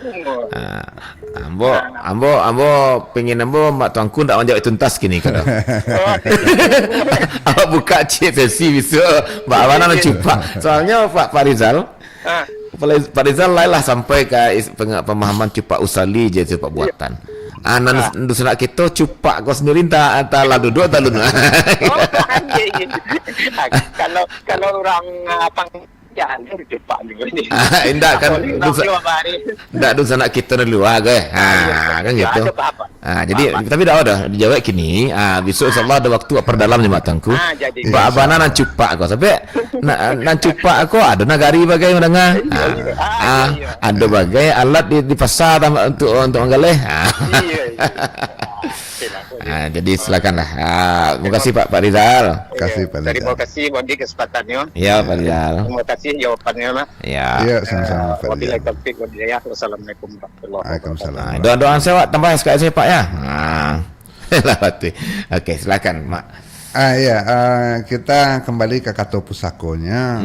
Ambo pengen mbak tuanku ndak menjawab tuntas gini kan. Apa buka sesi bisa mbak Awana mencupak. Soalnya Pak Rizal. Pak Rizal lah sampai ke pemahaman cupak usali je cupak buatan. Dusun kita cupak kau sendiri tak duduk tak luna. Kalau orang apa jangan cupak juga ni. Indah kan dusun kita dulu kan gitu. Jadi tapi dah ada dijawab kini. Besok insyaallah ada waktu perdalam jemaah tangku. Pak abana nan cupak kau sampai nan cupak kau ada nagari bagai mendengar. Ada bagai alat di pasar untuk menggalih. Jadi silakanlah. Terima kasih Pak Rizal. Terima kasih bagi kesempatannya. Ya Pak Rizal. Terima kasih jawabannya Mas. Ya sama-sama Pak Rizal. Wassalamualaikum warahmatullahi wabarakatuh. Doa-doa saya tambah SKS Pak ya. Oke, silakan Mak. Kita kembali ke Kato Pusakonya.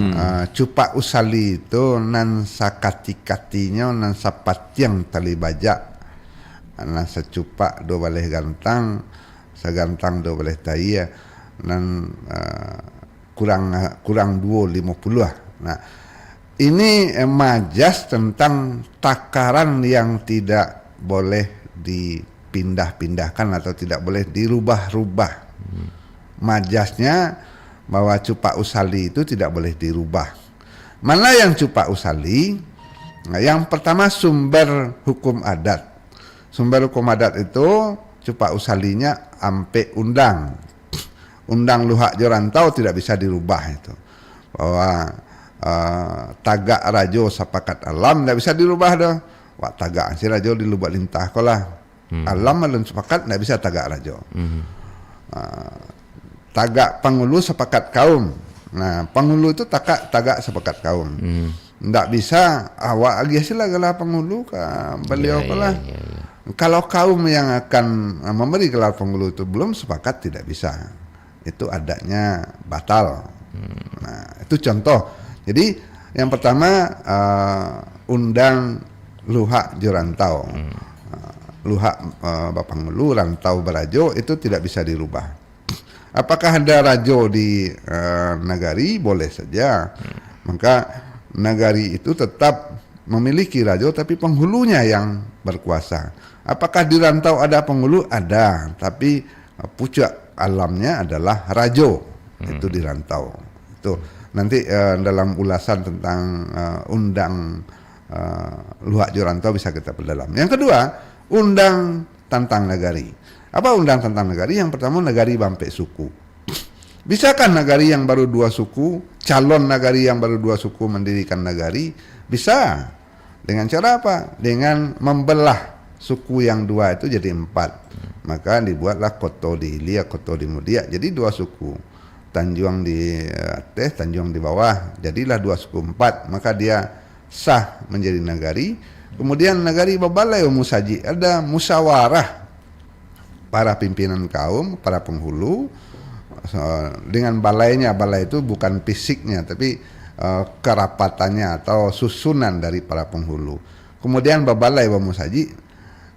Cupak usali itu nan sakati-katinya nan sapatiang tali bajak Nah, secupak 2 baleh gantang, segantang 2 baleh tai ya. Dan kurang 250 lah. Nah, ini majas tentang takaran yang tidak boleh dipindah-pindahkan atau tidak boleh dirubah-rubah. Majasnya bahwa cupak usali itu tidak boleh dirubah. Mana yang cupak usali? Nah, yang pertama sumber hukum adat. Sumber hukum adat itu cupak usalinya ampe undang. Undang Luhak Jorantau tidak bisa dirubah itu. Bahwa tagak rajo sepakat alam tidak bisa dirubah dah. Wak tagak si rajo dilubak lintah kolah. Alam malun sepakat tidak bisa tagak rajo. Tagak pangulu sepakat kaum. Nah, pangulu itu tagak sepakat kaum. Tidak bisa awak lagi sila gelar pangulu ke beliau kolah. Kalau kaum yang akan memberi gelar penghulu itu belum sepakat tidak bisa, itu adatnya batal. Nah, itu contoh. Jadi yang pertama undang Luhak Jorantau, Luhak Bapanghulu Rantau Barajo itu tidak bisa dirubah. Apakah ada rajo di nagari? Boleh saja. Maka nagari itu tetap memiliki rajo, tapi penghulunya yang berkuasa. Apakah di rantau ada penghulu? Ada, tapi puncak alamnya adalah rajo. Itu di rantau. Itu nanti dalam ulasan tentang undang Luhak Jorantau bisa kita perdalam. Yang kedua, undang tantang nagari. Apa undang tantang nagari? Yang pertama, nagari bampe suku. Bisakah nagari yang baru 2 suku, calon nagari yang baru 2 suku mendirikan nagari? Bisa. Dengan cara apa? Dengan membelah suku yang 2 itu jadi 4. Maka dibuatlah Koto di Hilia, Koto di Mudia. Jadi 2 suku. Tanjung di atas, Tanjung di bawah. Jadilah 2 suku 4. Maka dia sah menjadi nagari. Kemudian nagari babalai musaji. Ada musyawarah para pimpinan kaum, para penghulu. Dengan balainya, balai itu bukan fisiknya, tapi kerapatannya atau susunan dari para penghulu. Kemudian babalai musaji.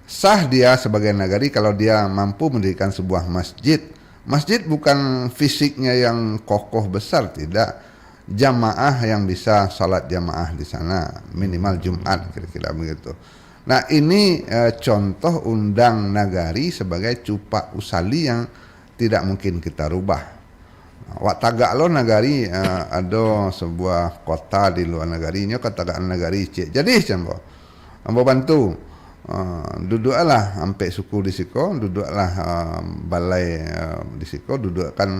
Sah dia sebagai nagari kalau dia mampu mendirikan sebuah masjid. Masjid bukan fisiknya yang kokoh besar, tidak. Jamaah yang bisa salat jamaah di sana, minimal Jumat, kira-kira begitu. Nah, ini contoh undang nagari sebagai cupak usali yang tidak mungkin kita rubah. Wak tagak lo nagari ada sebuah kota di luar nagari, ini katakan nagari cik. Jadi cambo, ambo bantu. Duduklah sampai suku di siko, duduklah balai di siko, dudukkan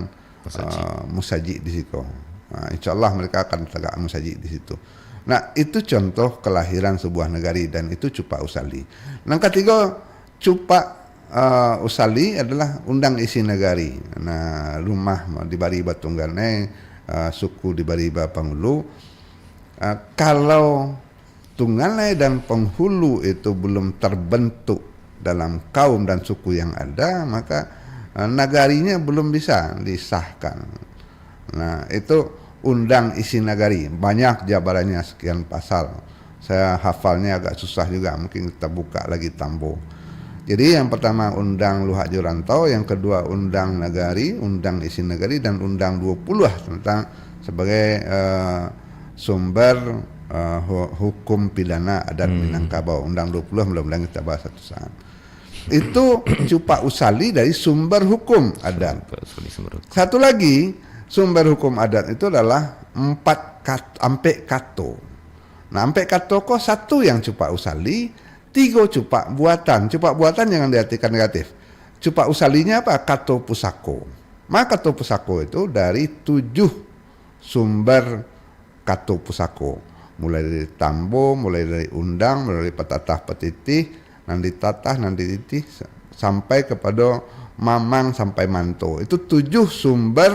musaji di siko. InsyaAllah mereka akan tegak musaji di situ. Nah, itu contoh kelahiran sebuah negari dan itu cupak usali. Yang ketiga, cupak usali adalah undang isi negari. Nah, rumah di Bariba Tunggane, suku di Bariba Panghulu. Kalau Tungganai dan penghulu itu belum terbentuk dalam kaum dan suku yang ada, maka nagarinya belum bisa disahkan. Nah, itu undang isi nagari. Banyak jabarannya, sekian pasal. Saya hafalnya agak susah juga, mungkin kita buka lagi tambo. Jadi yang pertama undang Luhak Jorantau, yang kedua undang nagari, undang isi nagari, dan undang 20 tentang sebagai sumber hukum pidana adat Minangkabau. Undang 20 mudah-mudahan kita bahas satu saat. Itu cupak usali dari sumber hukum adat. Satu lagi sumber hukum adat itu adalah 4 ampe kato. Nah, ampe kato kok 1 yang cupak usali, 3 cupak buatan. Cupak buatan jangan diartikan negatif. Cupak usalinya apa? Kato pusako. Maka kato pusako itu dari 7 sumber kato pusako. Mulai dari tambo, mulai dari undang, mulai dari petatah petitih, nanti tatah, nanti titih, sampai kepada mamang sampai manto. Itu 7 sumber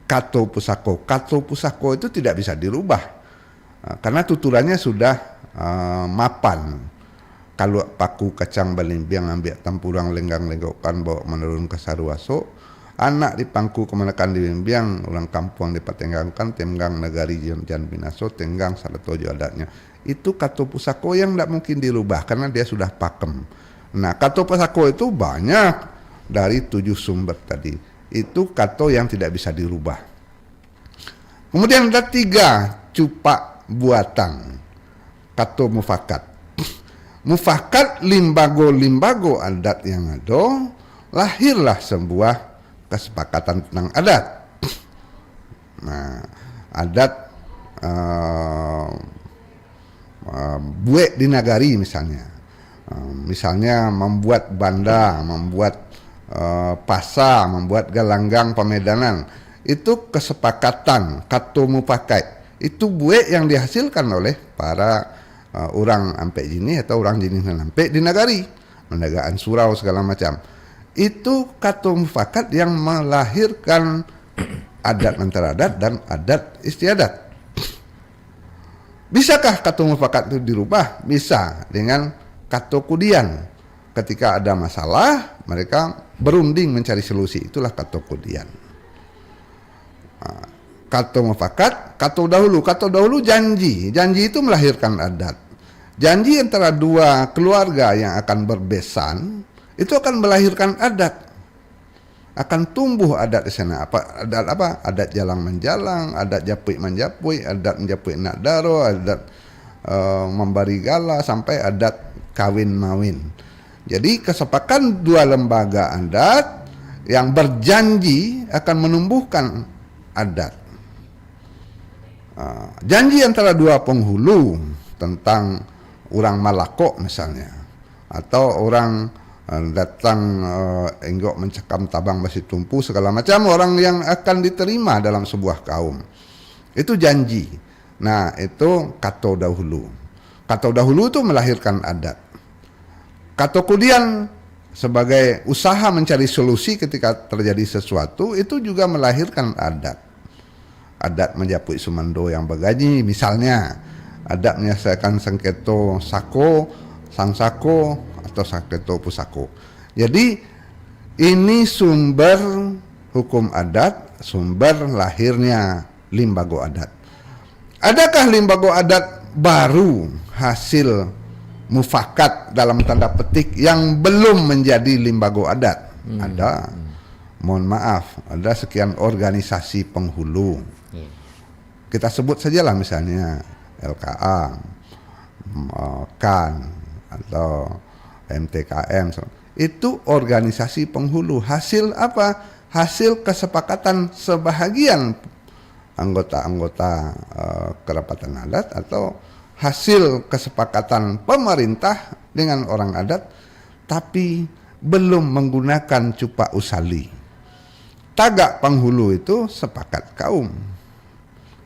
kato pusako. Kato pusako itu tidak bisa dirubah karena tuturannya sudah mapan. Kalau paku kacang balimbiang ambil tampurang lenggang lenggokan bawa menurun ke saruaso. Anak di pangku kemenakan di Bimbiang, orang kampung di Patenggangkan, tenggang negari jan binaso, tenggang salatojo adatnya. itu kato pusako yang tidak mungkin dirubah karena dia sudah pakem. Nah, kato pusako itu banyak dari 7 sumber tadi. Itu kato yang tidak bisa dirubah. Kemudian ada 3 cupak buatan kato mufakat. Mufakat limbago adat yang ada, lahirlah sebuah kesepakatan tentang adat. Nah, adat buek di nagari misalnya. Misalnya membuat banda, membuat pasa, membuat galanggang pemedanan. Itu kesepakatan kato mufakat. Itu buek yang dihasilkan oleh para orang ampek jini atau orang jenis ampek di nagari, mendagaan surau segala macam. Itu kato mufakat yang melahirkan adat antara adat dan adat istiadat. Bisakah kato mufakat itu dirubah? Bisa dengan kato kudian. Ketika ada masalah, mereka berunding mencari solusi. Itulah kato kudian. Kato mufakat, kato dahulu janji. Janji itu melahirkan adat. Janji antara 2 keluarga yang akan berbesan itu akan melahirkan adat. Akan tumbuh adat di sana. Adat apa? Adat jalang menjalang, adat japui menjapui, adat menjapui nak daro, adat membari gala, sampai adat kawin mawin. Jadi kesepakatan 2 lembaga adat yang berjanji akan menumbuhkan adat. Janji antara 2 penghulu tentang orang Malako misalnya, atau orang datang enggok mencekam tabang besi tumpu segala macam, orang yang akan diterima dalam sebuah kaum. Itu janji. Nah, itu kato dahulu. Kato dahulu itu melahirkan adat. Kato kemudian sebagai usaha mencari solusi ketika terjadi sesuatu, itu juga melahirkan adat. Adat menjapui sumando yang bergaji misalnya, adat menyelesaikan sengketo sako, sang sako, atau sengketo pusako. Jadi ini sumber hukum adat, sumber lahirnya limbago adat. Adakah limbago adat baru hasil mufakat dalam tanda petik yang belum menjadi limbago adat? Ada. Mohon maaf, ada sekian organisasi penghulu. Kita sebut sajalah misalnya LKA, KAN, atau MTKM. Itu organisasi penghulu. Hasil apa? Hasil kesepakatan sebahagian anggota-anggota kerapatan adat, atau hasil kesepakatan pemerintah dengan orang adat, tapi belum menggunakan cupak usali. Tagak penghulu itu sepakat kaum.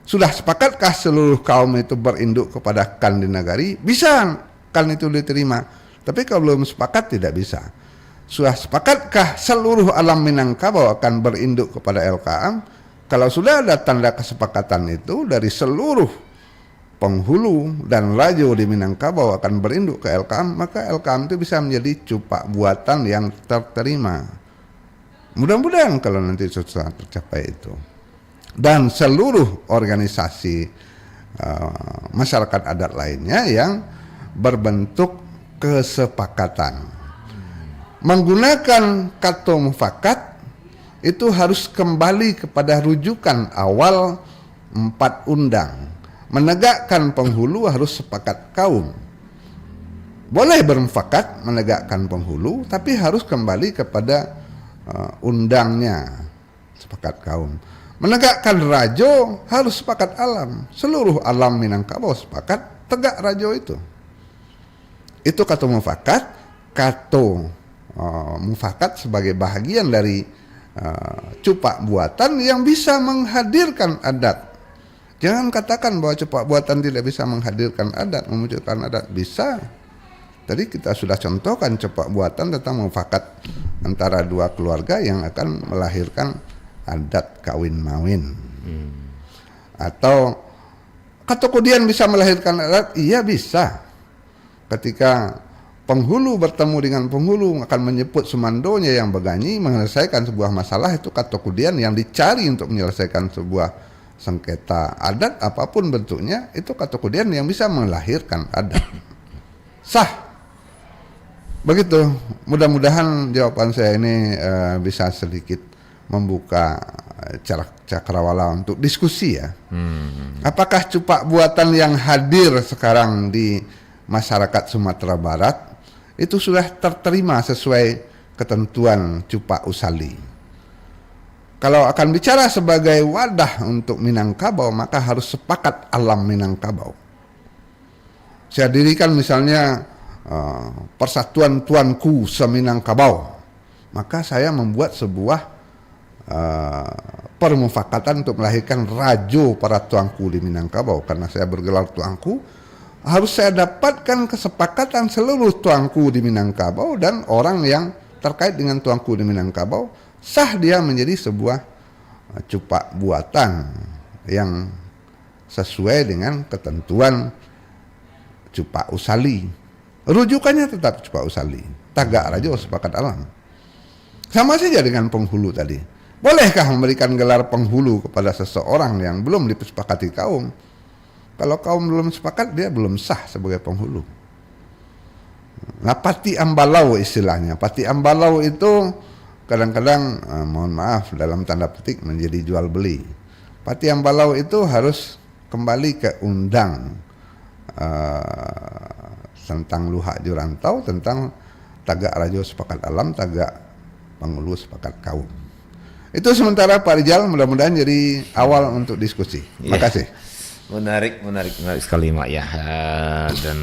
Sudah sepakatkah seluruh kaum itu berinduk kepada KAN di nagari? Bisa KAN itu diterima. Tapi kalau belum sepakat tidak bisa. Sudah sepakatkah seluruh alam Minangkabau akan berinduk kepada LKM? Kalau sudah ada tanda kesepakatan itu dari seluruh penghulu dan rajo di Minangkabau akan berinduk ke LKM, maka LKM itu bisa menjadi cupak buatan yang terterima. Mudah-mudahan kalau nanti sudah tercapai itu. Dan seluruh organisasi masyarakat adat lainnya yang berbentuk kesepakatan. Menggunakan kato mufakat itu harus kembali kepada rujukan awal 4 undang. Menegakkan penghulu harus sepakat kaum. Boleh bermufakat menegakkan penghulu, tapi harus kembali kepada undangnya, sepakat kaum. Menegakkan rajo harus sepakat alam. Seluruh alam Minangkabau sepakat tegak rajo itu. Itu kato mufakat. Kato mufakat sebagai bahagian dari cupak buatan yang bisa menghadirkan adat. Jangan katakan bahwa cupak buatan tidak bisa menghadirkan adat, memunculkan adat. Bisa. Tadi kita sudah contohkan cupak buatan tentang mufakat antara 2 keluarga yang akan melahirkan adat kawin mawin. Atau kato kemudian bisa melahirkan adat? Iya bisa. Ketika penghulu bertemu dengan penghulu akan menyebut sumandonya yang berganyi menyelesaikan sebuah masalah, itu kato kemudian yang dicari untuk menyelesaikan sebuah sengketa adat apapun bentuknya, itu ketukudian yang bisa melahirkan adat. Sah. Begitu. Mudah-mudahan jawaban saya ini bisa sedikit membuka cakrawala untuk diskusi ya. Apakah cupak buatan yang hadir sekarang di masyarakat Sumatera Barat itu sudah terterima sesuai ketentuan cupak usali? Kalau akan bicara sebagai wadah untuk Minangkabau, maka harus sepakat alam Minangkabau. Saya dirikan misalnya Persatuan Tuanku Seminangkabau, maka saya membuat sebuah permufakatan untuk melahirkan Rajo para Tuanku di Minangkabau. Karena saya bergelar Tuanku, harus saya dapatkan kesepakatan seluruh Tuanku di Minangkabau dan orang yang terkait dengan Tuanku di Minangkabau, sah dia menjadi sebuah cupak buatan yang sesuai dengan ketentuan cupak usali. Rujukannya tetap cupak usali, Tagak Rajo Sepakat Alam. Sama saja dengan penghulu tadi. Bolehkah memberikan gelar penghulu kepada seseorang yang belum disepakati kaum? Kalau kaum belum sepakat, dia belum sah sebagai penghulu. Nah, pati ambalau istilahnya. Pati ambalau itu kadang-kadang, mohon maaf, dalam tanda petik menjadi jual beli. Pati ambalau itu harus kembali ke undang tentang Luhak Jurantau, tentang Tagak Rajo Sepakat Alam, Tagak Penghulu Sepakat Kaum. Itu sementara Pak Rijal, mudah-mudahan jadi awal untuk diskusi. Terima kasih. Menarik sekali Mak ya. Dan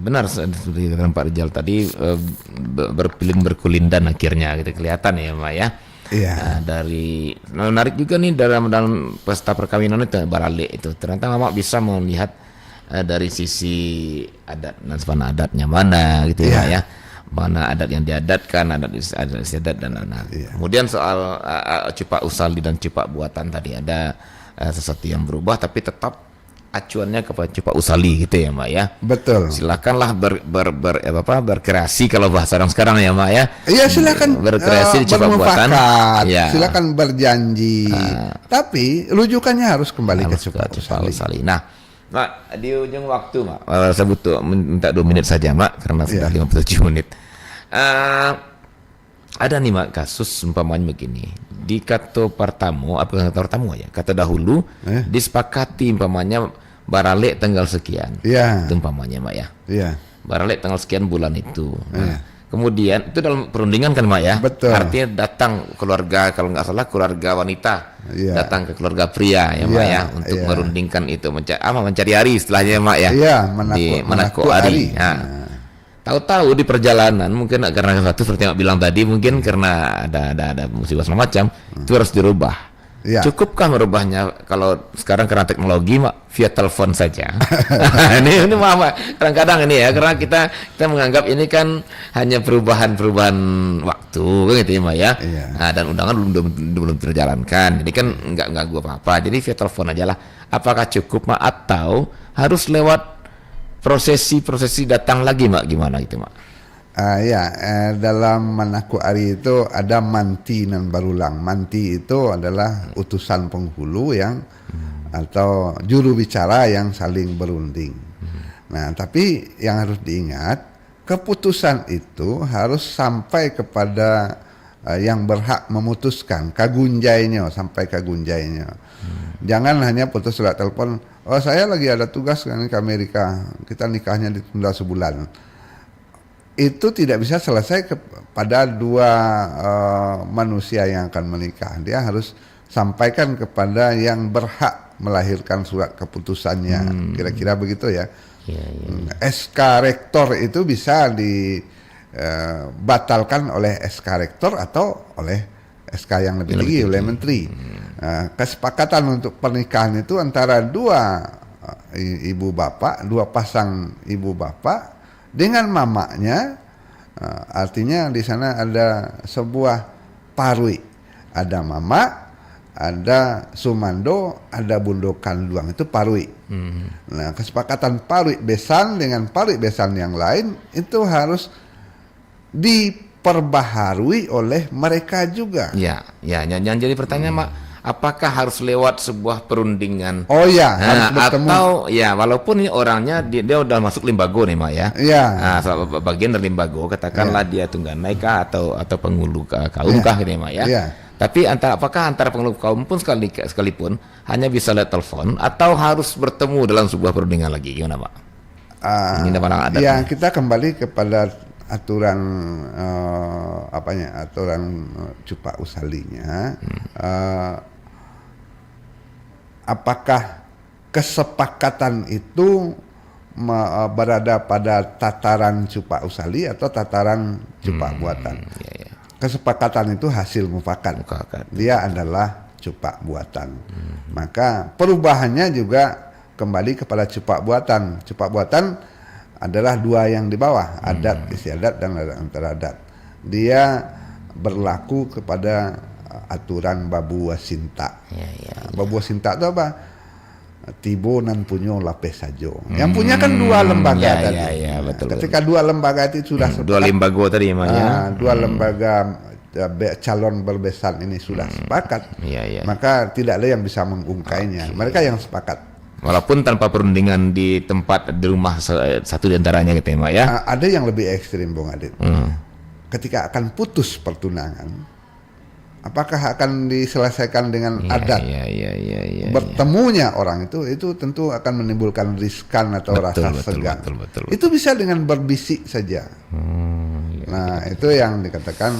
benar seperti kata Pak Rijal tadi, berpilin berkulindan akhirnya gitu kelihatan ya Mak ya. Iya. Dari menarik juga nih dalam pesta perkawinan itu barale itu. Ternyata Mak bisa melihat dari sisi adat dan sabana adatnya mana gitu ya Mak ya. Mana adat yang diadatkan, adat istiadat dan lain-lain. Iya. Kemudian soal cupak usali dan cupak buatan tadi ada sesuatu yang berubah tapi tetap acuannya kepada cupak usali gitu ya Mak ya. Betul. Silakanlah berkreasi kalau bahasa orang sekarang ya Mak ya. Iya, silakan berkreasi di cupak buatan. Ya. Silakan berjanji. Tapi rujukannya harus kembali ke cupak usali. Nah, Mak, di ujung waktu Mak, saya butuh minta 2 menit saja Mak, karena sudah 57 menit. Ada nih Mak kasus umpamanya begini. Di kata pertama ya, kata dahulu disepakati umpamanya barale tanggal sekian. Iya. Itu umpamanya Mak ya. Iya. Barale tanggal sekian bulan itu. Nah, kemudian itu dalam perundingan kan Mak ya. Betul. Artinya datang keluarga, kalau nggak salah keluarga wanita. Iya. Datang ke keluarga pria ya Mak ya untuk merundingkan itu mencari hari istilahnya Mak ya. Iya, di Manako Ari. Nah, tahu-tahu di perjalanan mungkin karena satu seperti yang bilang tadi, mungkin karena ada musibah segala macam, itu harus dirubah. Iya. Cukupkah merubahnya kalau sekarang karena teknologi Mak via telepon saja? ini Mak, kadang-kadang ini ya, karena kita menganggap ini kan hanya perubahan waktu kan gitu ya Mak ya. Iya. Nah, dan undangan belum terjalankan. Jadi kan enggak gua apa-apa. Jadi via telepon aja lah. Apakah cukup Mak atau harus lewat prosesi datang lagi Mak, gimana gitu Mak? Dalam Manako Ari itu ada manti dan barulang. Manti itu adalah utusan penghulu yang atau juru bicara yang saling berunding. Nah, tapi yang harus diingat, keputusan itu harus sampai kepada yang berhak memutuskan, kagunjainya, sampai kagunjainya. Jangan hanya putus lewat telepon, oh saya lagi ada tugas ke Amerika, kita nikahnya ditunda sebulan. Itu tidak bisa selesai kepada dua manusia yang akan menikah. Dia harus sampaikan kepada yang berhak melahirkan surat keputusannya. Kira-kira begitu ya. SK rektor itu bisa dibatalkan oleh SK rektor atau oleh SK yang lebih tinggi oleh menteri. Kesepakatan untuk pernikahan itu antara dua pasang ibu bapak dengan mamanya, artinya di sana ada sebuah parwi, ada mama, ada sumando, ada bundo kanduang, itu parwi. Nah, kesepakatan parwi besan dengan parwi besan yang lain itu harus diperbaharui oleh mereka juga. Ya, yang jadi pertanyaan Mak, apakah harus lewat sebuah perundingan? Oh ya, harus bertemu. Atau ya walaupun ini orangnya dia udah masuk limbago nih Mak ya. Iya. Bagian dari limbago, katakanlah dia tungganai kah atau penghulu kaum kah gitu ya Mak ya. Iya. Tapi apakah antara penghulu kaum pun sekalipun hanya bisa lewat telepon atau harus bertemu dalam sebuah perundingan lagi, gimana Pak? Ini ada. Ya, kita kembali kepada aturan aturan Cupa Usalinya. Apakah kesepakatan itu berada pada tataran Cupa Usali atau tataran Cupa buatan? Kesepakatan itu hasil mufakat. Dia adalah Cupa buatan. Maka perubahannya juga kembali kepada Cupa buatan. Cupa buatan adalah dua yang di bawah, adat istiadat dan adat antaradat. Dia berlaku kepada aturan Babu Wasinta. Babu Wasinta itu apa? Tibo nan punyo lapis sajo. Yang punya kan dua lembaga tadi. Betul. Ketika dua lembaga itu sudah sepakat, dua lembaga tadi ya. Dua lembaga calon berbesan ini sudah sepakat, maka tidak ada yang bisa mengungkainya. Mereka yang sepakat. Walaupun tanpa perundingan di tempat di rumah satu di antaranya gitu ya. Ada yang lebih ekstrim Bung Adit. Ketika akan putus pertunangan, apakah akan diselesaikan dengan adat? Bertemunya orang itu tentu akan menimbulkan riskan atau rasa segan. Betul. Itu bisa dengan berbisik saja. Nah, itu yang dikatakan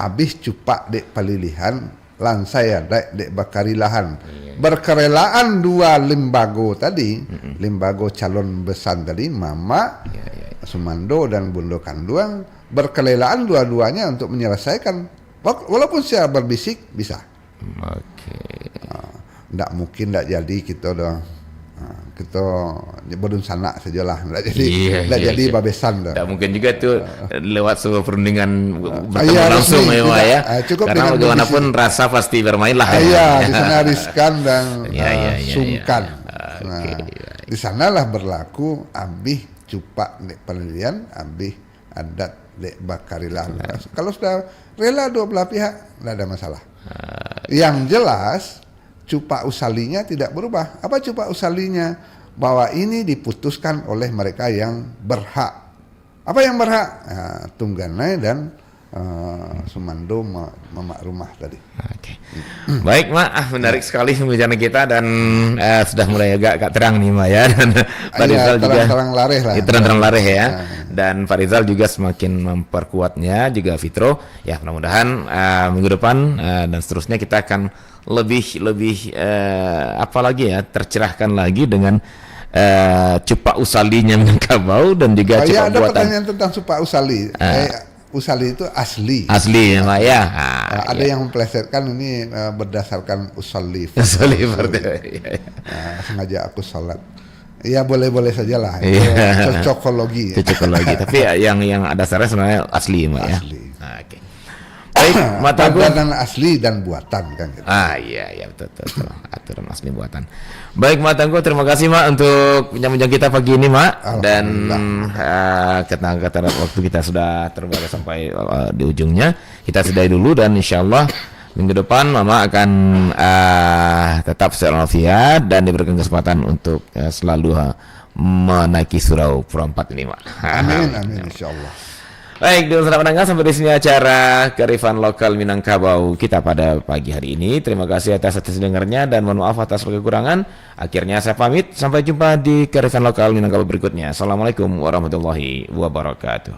abis cupak dek palilihan lan saya dek bakarilahan. Berkerelaan dua lembago tadi, lembago calon besan tadi, Mama Sumando dan Bundo Kanduang, berkerelaan dua-duanya untuk menyelesaikan, walaupun secara berbisik bisa. Nggak mungkin nggak jadi kita dong. Kita bodun sanak sajalah, nggak jadi babesan dah. Nggak mungkin juga tuh lewat sebuah perundingan bertemu langsung ya. Karena bagaimanapun rasa pasti bermain lah. Di sana riskan dan sungkan. Di sanalah berlaku abih cupak dek penelitian, abih adat dek bakarilan. Kalau sudah rela dua belah pihak, nggak ada masalah. Yang jelas Cupa Usalinya tidak berubah. Apa Cupa Usalinya? Bahwa ini diputuskan oleh mereka yang berhak. Apa yang berhak? Tungganai dan Sumando Mamak Rumah tadi. Baik Mak, menarik sekali pembicaraan kita dan sudah mulai agak terang nih Mak ya. Dan Pak Rizal juga terang lareh lah. Terang lareh ya. Dan Pak Rizal juga semakin memperkuatnya juga Fitro. Ya mudah-mudahan minggu depan dan seterusnya kita akan lebih apa lagi ya, tercerahkan lagi dengan Cupa Usalinya Minangkabau dan juga Cupa ada buatan. Pertanyaan tentang Cupa Usali. Usali itu asli. Asli ya Mak ya. Ada yang memplesetkan ini berdasarkan usali. Sengaja aku salat. Ya boleh-boleh saja lah. Cocokologi. Cocokologi. Tapi yang dasarnya sebenarnya asli Mak ya. Asli. Baik, aturan asli dan buatan kan gitu. Iya betul. Aturan asli buatan. Baik Mak Tangguh, terima kasih Mak untuk bincang-bincang kita pagi ini Mak. Dan kata waktu kita sudah terbatas sampai di ujungnya. Kita sudahi dulu dan insyaallah minggu depan Mama akan tetap sehat walafiat dan diberikan kesempatan untuk selalu menaiki surau Purworejo ini Mak. Amin insyaallah. Baik, dan saudara pendengar, sampai di sini acara Kearifan Lokal Minangkabau kita pada pagi hari ini. Terima kasih atas dengarnya dan mohon maaf atas kekurangan. Akhirnya saya pamit, sampai jumpa di Kearifan Lokal Minangkabau berikutnya. Assalamualaikum warahmatullahi wabarakatuh.